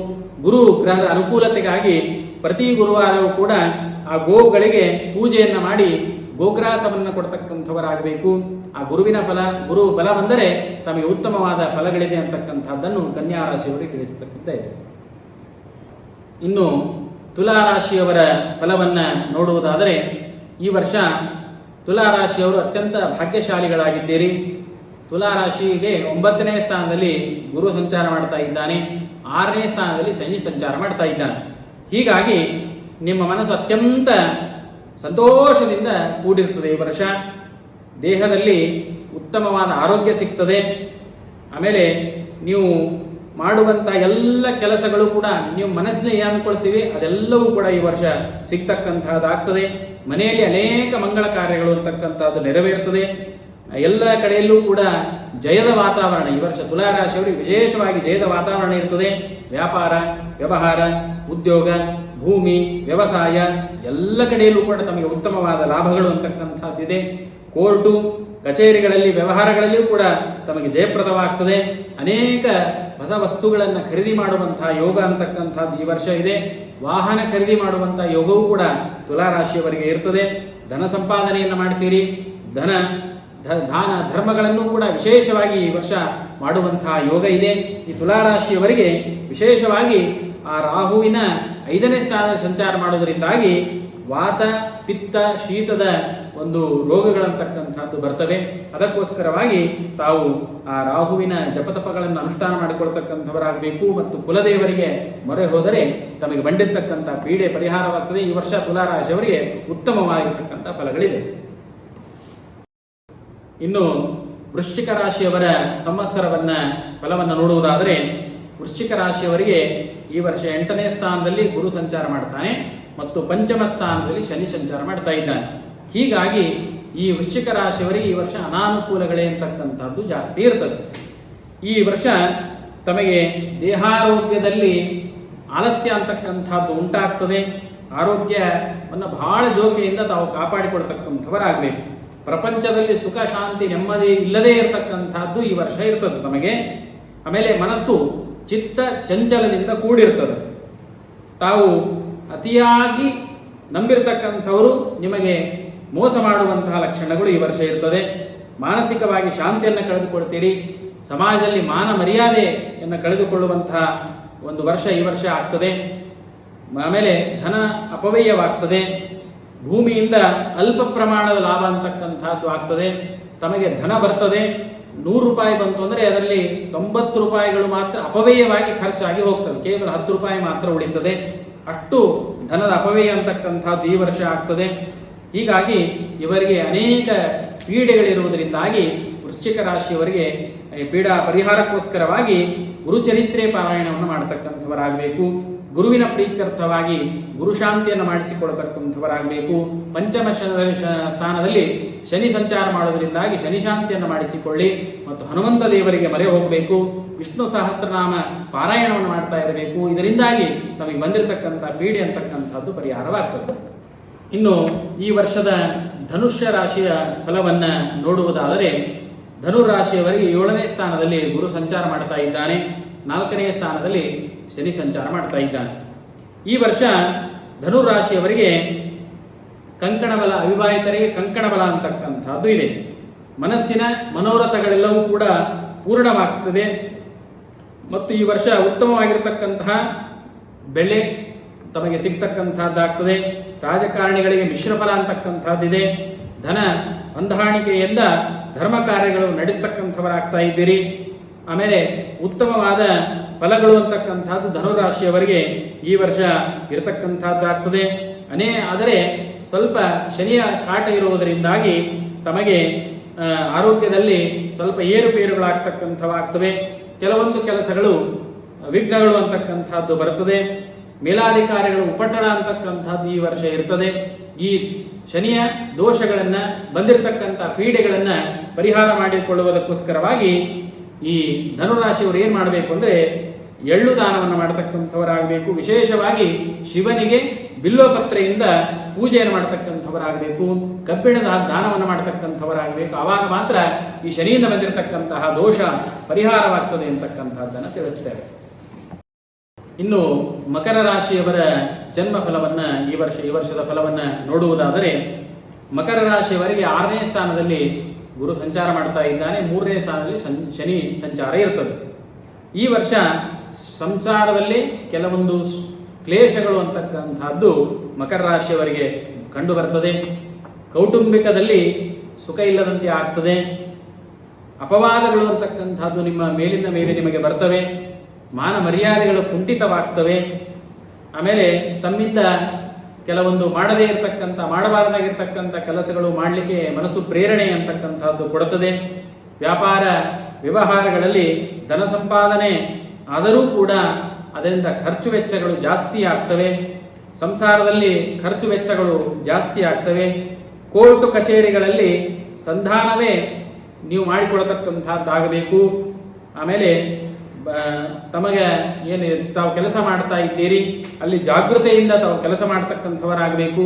ಗುರು ಗ್ರಹದ ಅನುಕೂಲತೆಗಾಗಿ ಪ್ರತಿ ಗುರುವಾರವೂ ಕೂಡ ಆ ಗೋವುಗಳಿಗೆ ಪೂಜೆಯನ್ನು ಮಾಡಿ ಗೋಗ್ರಾಸವನ್ನು ಕೊಡ್ತಕ್ಕಂಥವರಾಗಬೇಕು. ಆ ಗುರುವಿನ ಗುರು ಬಲ ಬಂದರೆ ತಮಗೆ ಉತ್ತಮವಾದ ಫಲಗಳಿದೆ ಅಂತಕ್ಕಂಥದ್ದನ್ನು ಕನ್ಯಾ ರಾಶಿಯವರಿಗೆ ತಿಳಿಸತಕ್ಕಂಥ ಇದೆ. ಇನ್ನು ತುಲಾರಾಶಿಯವರ ಫಲವನ್ನು ನೋಡುವುದಾದರೆ ಈ ವರ್ಷ ತುಲಾರಾಶಿಯವರು ಅತ್ಯಂತ ಭಾಗ್ಯಶಾಲಿಗಳಾಗಿದ್ದೀರಿ. ತುಲಾರಾಶಿಗೆ 9ನೇ ಸ್ಥಾನದಲ್ಲಿ ಗುರು ಸಂಚಾರ ಮಾಡ್ತಾ ಇದ್ದಾನೆ, 6ನೇ ಸ್ಥಾನದಲ್ಲಿ ಶನಿ ಸಂಚಾರ ಮಾಡ್ತಾ ಇದ್ದಾನೆ. ಹೀಗಾಗಿ ನಿಮ್ಮ ಮನಸ್ಸು ಅತ್ಯಂತ ಸಂತೋಷದಿಂದ ಕೂಡಿರ್ತದೆ. ಈ ವರ್ಷ ದೇಹದಲ್ಲಿ ಉತ್ತಮವಾದ ಆರೋಗ್ಯ ಸಿಗ್ತದೆ. ಆಮೇಲೆ ನೀವು ಮಾಡುವಂಥ ಎಲ್ಲ ಕೆಲಸಗಳು ಕೂಡ ನೀವು ಮನಸ್ಸಿನ ಏನು ಅಂದ್ಕೊಳ್ತೀವಿ ಅದೆಲ್ಲವೂ ಕೂಡ ಈ ವರ್ಷ ಸಿಗ್ತಕ್ಕಂಥದ್ದಾಗ್ತದೆ. ಮನೆಯಲ್ಲಿ ಅನೇಕ ಮಂಗಳ ಕಾರ್ಯಗಳು ಅಂತಕ್ಕಂಥದ್ದು ನೆರವೇರ್ತದೆ. ಎಲ್ಲ ಕಡೆಯಲ್ಲೂ ಕೂಡ ಜಯದ ವಾತಾವರಣ ಈ ವರ್ಷ ತುಲಾರಾಶಿಯವರಿಗೆ ವಿಶೇಷವಾಗಿ ಜಯದ ವಾತಾವರಣ ಇರ್ತದೆ. ವ್ಯಾಪಾರ, ವ್ಯವಹಾರ, ಉದ್ಯೋಗ, ಭೂಮಿ, ವ್ಯವಸಾಯ ಎಲ್ಲ ಕಡೆಯಲ್ಲೂ ಕೂಡ ತಮಗೆ ಉತ್ತಮವಾದ ಲಾಭಗಳು ಅಂತಕ್ಕಂಥದ್ದಿದೆ. ಕೋರ್ಟು ಕಚೇರಿಗಳಲ್ಲಿ ವ್ಯವಹಾರಗಳಲ್ಲಿಯೂ ಕೂಡ ತಮಗೆ ಜಯಪ್ರದವಾಗ್ತದೆ. ಅನೇಕ ಹೊಸ ವಸ್ತುಗಳನ್ನು ಖರೀದಿ ಮಾಡುವಂತಹ ಯೋಗ ಅಂತಕ್ಕಂಥದ್ದು ಈ ವರ್ಷ ಇದೆ. ವಾಹನ ಖರೀದಿ ಮಾಡುವಂಥ ಯೋಗವೂ ಕೂಡ ತುಲಾರಾಶಿಯವರಿಗೆ ಇರ್ತದೆ. ಧನ ಸಂಪಾದನೆಯನ್ನು ಮಾಡ್ತೀರಿ. ದಾನ ಧರ್ಮಗಳನ್ನು ಕೂಡ ವಿಶೇಷವಾಗಿ ಈ ವರ್ಷ ಮಾಡುವಂತಹ ಯೋಗ ಇದೆ. ಈ ತುಲಾರಾಶಿಯವರಿಗೆ ವಿಶೇಷವಾಗಿ ಆ ರಾಹುವಿನ 5ನೇ ಸ್ಥಾನದಲ್ಲಿ ಸಂಚಾರ ಮಾಡೋದರಿಂದಾಗಿ ವಾತ, ಪಿತ್ತ, ಶೀತದ ಒಂದು ರೋಗಗಳಂತಕ್ಕಂಥದ್ದು ಬರ್ತವೆ. ಅದಕ್ಕೋಸ್ಕರವಾಗಿ ತಾವು ಆ ರಾಹುವಿನ ಜಪತಪಗಳನ್ನು ಅನುಷ್ಠಾನ ಮಾಡಿಕೊಳ್ತಕ್ಕಂಥವರಾಗಬೇಕು. ಮತ್ತು ಕುಲದೇವರಿಗೆ ಮೊರೆ ಹೋದರೆ ತಮಗೆ ಬಂದಿರತಕ್ಕಂಥ ಪೀಡೆ ಪರಿಹಾರವಾಗ್ತದೆ. ಈ ವರ್ಷ ತುಲಾರಾಶಿಯವರಿಗೆ ಉತ್ತಮವಾಗಿರ್ತಕ್ಕಂಥ ಫಲಗಳಿದೆ. ಇನ್ನು ವೃಶ್ಚಿಕ ರಾಶಿಯವರ ಸಂವತ್ಸರವನ್ನ ಫಲವನ್ನು ನೋಡುವುದಾದರೆ ವೃಶ್ಚಿಕ ರಾಶಿಯವರಿಗೆ ಈ ವರ್ಷ 8ನೇ ಸ್ಥಾನದಲ್ಲಿ ಗುರು ಸಂಚಾರ ಮಾಡ್ತಾನೆ ಮತ್ತು 5ಮ ಸ್ಥಾನದಲ್ಲಿ ಶನಿ ಸಂಚಾರ ಮಾಡ್ತಾ ಇದ್ದಾನೆ. ಹೀಗಾಗಿ ಈ ವೃಶ್ಚಿಕ ರಾಶಿಯವರಿಗೆ ಈ ವರ್ಷ ಅನಾನುಕೂಲಗಳೇ ಅಂತಕ್ಕಂಥದ್ದು ಜಾಸ್ತಿ ಇರ್ತದೆ. ಈ ವರ್ಷ ತಮಗೆ ದೇಹಾರೋಗ್ಯದಲ್ಲಿ ಆಲಸ್ಯ ಅಂತಕ್ಕಂಥದ್ದು ಉಂಟಾಗ್ತದೆ. ಆರೋಗ್ಯವನ್ನು ಬಹಳ ಜೋಕೆಯಿಂದ ತಾವು ಕಾಪಾಡಿಕೊಳ್ತಕ್ಕಂಥವರಾಗಬೇಕು. ಪ್ರಪಂಚದಲ್ಲಿ ಸುಖ, ಶಾಂತಿ, ನೆಮ್ಮದಿ ಇಲ್ಲದೇ ಇರತಕ್ಕಂಥದ್ದು ಈ ವರ್ಷ ಇರ್ತದೆ ನಮಗೆ. ಆಮೇಲೆ ಮನಸ್ಸು ಚಿತ್ತ ಚಂಚಲದಿಂದ ಕೂಡಿರ್ತದೆ. ತಾವು ಅತಿಯಾಗಿ ನಂಬಿರ್ತಕ್ಕಂಥವರು ನಿಮಗೆ ಮೋಸ ಮಾಡುವಂತಹ ಲಕ್ಷಣಗಳು ಈ ವರ್ಷ ಇರ್ತದೆ. ಮಾನಸಿಕವಾಗಿ ಶಾಂತಿಯನ್ನು ಕಳೆದುಕೊಳ್ತೀರಿ. ಸಮಾಜದಲ್ಲಿ ಮಾನ ಮರ್ಯಾದೆಯನ್ನು ಕಳೆದುಕೊಳ್ಳುವಂತಹ ಒಂದು ವರ್ಷ ಈ ವರ್ಷ ಆಗ್ತದೆ. ಆಮೇಲೆ ಧನ ಅಪವ್ಯಯವಾಗ್ತದೆ. ಭೂಮಿಯಿಂದ ಅಲ್ಪ ಪ್ರಮಾಣದ ಲಾಭ ಅಂತಕ್ಕಂಥದ್ದು ಆಗ್ತದೆ. ತಮಗೆ ಧನ ಬರ್ತದೆ. 100 ರೂಪಾಯಿ ಬಂತು ಅಂದರೆ ಅದರಲ್ಲಿ 90 ರೂಪಾಯಿಗಳು ಮಾತ್ರ ಅಪವ್ಯಯವಾಗಿ ಖರ್ಚಾಗಿ ಹೋಗ್ತದೆ, ಕೇವಲ 10 ರೂಪಾಯಿ ಮಾತ್ರ ಉಳಿತದೆ. ಅಷ್ಟು ಧನದ ಅಪವ್ಯಯ ಅಂತಕ್ಕಂಥದ್ದು ಈ ವರ್ಷ ಆಗ್ತದೆ. ಹೀಗಾಗಿ ಇವರಿಗೆ ಅನೇಕ ಪೀಡೆಗಳಿರುವುದರಿಂದಾಗಿ ವೃಶ್ಚಿಕ ರಾಶಿಯವರಿಗೆ ಪೀಡಾ ಪರಿಹಾರಕ್ಕೋಸ್ಕರವಾಗಿ ಗುರುಚರಿತ್ರೆ ಪಾರಾಯಣವನ್ನು ಮಾಡತಕ್ಕಂಥವರಾಗಬೇಕು. ಗುರುವಿನ ಪ್ರೀತ್ಯರ್ಥವಾಗಿ ಗುರುಶಾಂತಿಯನ್ನು ಮಾಡಿಸಿಕೊಳ್ಳತಕ್ಕಂಥವರಾಗಬೇಕು. ಪಂಚಮ ಸ್ಥಾನದಲ್ಲಿ ಶನಿ ಸಂಚಾರ ಮಾಡೋದರಿಂದಾಗಿ ಶನಿ ಶಾಂತಿಯನ್ನು ಮಾಡಿಸಿಕೊಳ್ಳಿ ಮತ್ತು ಹನುಮಂತ ದೇವರಿಗೆ ಮೊರೆ ಹೋಗಬೇಕು. ವಿಷ್ಣು ಸಹಸ್ರನಾಮ ಪಾರಾಯಣವನ್ನು ಮಾಡ್ತಾ ಇರಬೇಕು. ಇದರಿಂದಾಗಿ ನಮಗೆ ಬಂದಿರತಕ್ಕಂಥ ಪೀಡೆ ಅಂತಕ್ಕಂಥದ್ದು ಪರಿಹಾರವಾಗ್ತದೆ. ಇನ್ನು ಈ ವರ್ಷದ ಧನುಷ್ಯ ರಾಶಿಯ ಫಲವನ್ನು ನೋಡುವುದಾದರೆ, ಧನುರಾಶಿಯವರಿಗೆ 7ನೇ ಸ್ಥಾನದಲ್ಲಿ ಗುರು ಸಂಚಾರ ಮಾಡ್ತಾ ಇದ್ದಾನೆ, 4ನೇ ಸ್ಥಾನದಲ್ಲಿ ಶನಿ ಸಂಚಾರ ಮಾಡ್ತಾ ಇದ್ದಾನೆ. ಈ ವರ್ಷ ಧನುರಾಶಿಯವರಿಗೆ ಕಂಕಣಬಲ, ಅವಿವಾಹಿತರಿಗೆ ಕಂಕಣಬಲ ಅಂತಕ್ಕಂಥದ್ದು ಇದೆ. ಮನಸ್ಸಿನ ಮನೋರಥಗಳೆಲ್ಲವೂ ಕೂಡ ಪೂರ್ಣವಾಗ್ತದೆ ಮತ್ತು ಈ ವರ್ಷ ಉತ್ತಮವಾಗಿರತಕ್ಕಂತಹ ಬೆಳೆ ತಮಗೆ ಸಿಗ್ತಕ್ಕಂಥದ್ದಾಗ್ತದೆ. ರಾಜಕಾರಣಿಗಳಿಗೆ ಮಿಶ್ರಫಲ ಅಂತಕ್ಕಂಥದ್ದಿದೆ. ಧನ ಹೊಂದಾಣಿಕೆಯಿಂದ ಧರ್ಮ ಕಾರ್ಯಗಳು ನಡೆಸ್ತಕ್ಕಂಥವರಾಗ್ತಾ ಇದ್ದೀರಿ. ಆಮೇಲೆ ಉತ್ತಮವಾದ ಫಲಗಳು ಅಂತಕ್ಕಂಥದ್ದು ಧನುರಾಶಿಯವರಿಗೆ ಈ ವರ್ಷ ಇರತಕ್ಕಂಥದ್ದಾಗ್ತದೆ. ಆದರೆ ಸ್ವಲ್ಪ ಶನಿಯ ಕಾಟ ಇರುವುದರಿಂದಾಗಿ ತಮಗೆ ಆರೋಗ್ಯದಲ್ಲಿ ಸ್ವಲ್ಪ ಏರುಪೇರುಗಳಾಗ್ತಕ್ಕಂಥವಾಗ್ತವೆ. ಕೆಲವೊಂದು ಕೆಲಸಗಳು ವಿಘ್ನಗಳು ಅಂತಕ್ಕಂಥದ್ದು ಬರ್ತದೆ. ಮೇಲಾಧಿಕಾರಿಗಳು ಉಪಟಳ ಅಂತಕ್ಕಂಥದ್ದು ಈ ವರ್ಷ ಇರ್ತದೆ. ಈ ಶನಿಯ ದೋಷಗಳನ್ನು, ಬಂದಿರತಕ್ಕಂಥ ಪೀಡೆಗಳನ್ನು ಪರಿಹಾರ ಮಾಡಿಕೊಳ್ಳುವುದಕ್ಕೋಸ್ಕರವಾಗಿ ಈ ಧನುರಾಶಿಯವರು ಏನು ಮಾಡಬೇಕು ಅಂದರೆ ಎಳ್ಳು ದಾನವನ್ನು ಮಾಡತಕ್ಕಂಥವರಾಗಬೇಕು. ವಿಶೇಷವಾಗಿ ಶಿವನಿಗೆ ಬಿಲ್ಲೋಪತ್ರೆಯಿಂದ ಪೂಜೆಯನ್ನು ಮಾಡತಕ್ಕಂಥವರಾಗಬೇಕು. ಕಬ್ಬಿಣದ ದಾನವನ್ನು ಮಾಡತಕ್ಕಂಥವರಾಗಬೇಕು. ಆವಾಗ ಮಾತ್ರ ಈ ಶನಿಯಿಂದ ಬಂದಿರತಕ್ಕಂತಹ ದೋಷ ಪರಿಹಾರವಾಗ್ತದೆ ಅಂತಕ್ಕಂಥದ್ದನ್ನು ತಿಳಿಸ್ತೇವೆ. ಇನ್ನು ಮಕರ ರಾಶಿಯವರ ಜನ್ಮ ಫಲವನ್ನು ಈ ವರ್ಷದ ಫಲವನ್ನು ನೋಡುವುದಾದರೆ, ಮಕರ ರಾಶಿಯವರಿಗೆ 6ನೇ ಸ್ಥಾನದಲ್ಲಿ ಗುರು ಸಂಚಾರ ಮಾಡ್ತಾ ಇದ್ದಾನೆ, 3ನೇ ಸ್ಥಾನದಲ್ಲಿ ಶನಿ ಸಂಚಾರ ಇರ್ತದೆ. ಈ ವರ್ಷ ಸಂಸಾರದಲ್ಲಿ ಕೆಲವೊಂದು ಕ್ಲೇಶಗಳು ಅಂತಕ್ಕಂಥದ್ದು ಮಕರ ರಾಶಿಯವರಿಗೆ ಕಂಡು ಬರ್ತದೆ. ಕೌಟುಂಬಿಕದಲ್ಲಿ ಸುಖ ಇಲ್ಲದಂತೆ ಆಗ್ತದೆ. ಅಪವಾದಗಳು ಅಂತಕ್ಕಂಥದ್ದು ನಿಮ್ಮ ಮೇಲಿಂದ ಮೇಲೆ ನಿಮಗೆ ಬರ್ತವೆ. ಮಾನ ಮರ್ಯಾದೆಗಳು ಕುಂಠಿತವಾಗ್ತವೆ. ಆಮೇಲೆ ತಮ್ಮಿಂದ ಕೆಲವೊಂದು ಮಾಡಬಾರದಾಗಿರ್ತಕ್ಕಂಥ ಕೆಲಸಗಳು ಮಾಡಲಿಕ್ಕೆ ಮನಸ್ಸು ಪ್ರೇರಣೆ ಅಂತಕ್ಕಂಥದ್ದು ಕೊಡುತ್ತದೆ. ವ್ಯಾಪಾರ ವ್ಯವಹಾರಗಳಲ್ಲಿ ಧನ ಸಂಪಾದನೆ ಆದರೂ ಕೂಡ ಅದರಿಂದ ಖರ್ಚು ವೆಚ್ಚಗಳು ಜಾಸ್ತಿ ಆಗ್ತವೆ. ಸಂಸಾರದಲ್ಲಿ ಖರ್ಚು ವೆಚ್ಚಗಳು ಜಾಸ್ತಿ ಆಗ್ತವೆ. ಕೋರ್ಟ್ ಕಚೇರಿಗಳಲ್ಲಿ ಸಂಧಾನವೇ ನೀವು ಮಾಡಿಕೊಡತಕ್ಕಂಥದ್ದಾಗಬೇಕು. ಆಮೇಲೆ ತಮಗೆ ಏನು ತಾವು ಕೆಲಸ ಮಾಡ್ತಾ ಇದ್ದೀರಿ ಅಲ್ಲಿ ಜಾಗೃತೆಯಿಂದ ತಾವು ಕೆಲಸ ಮಾಡ್ತಕ್ಕಂಥವರಾಗಬೇಕು.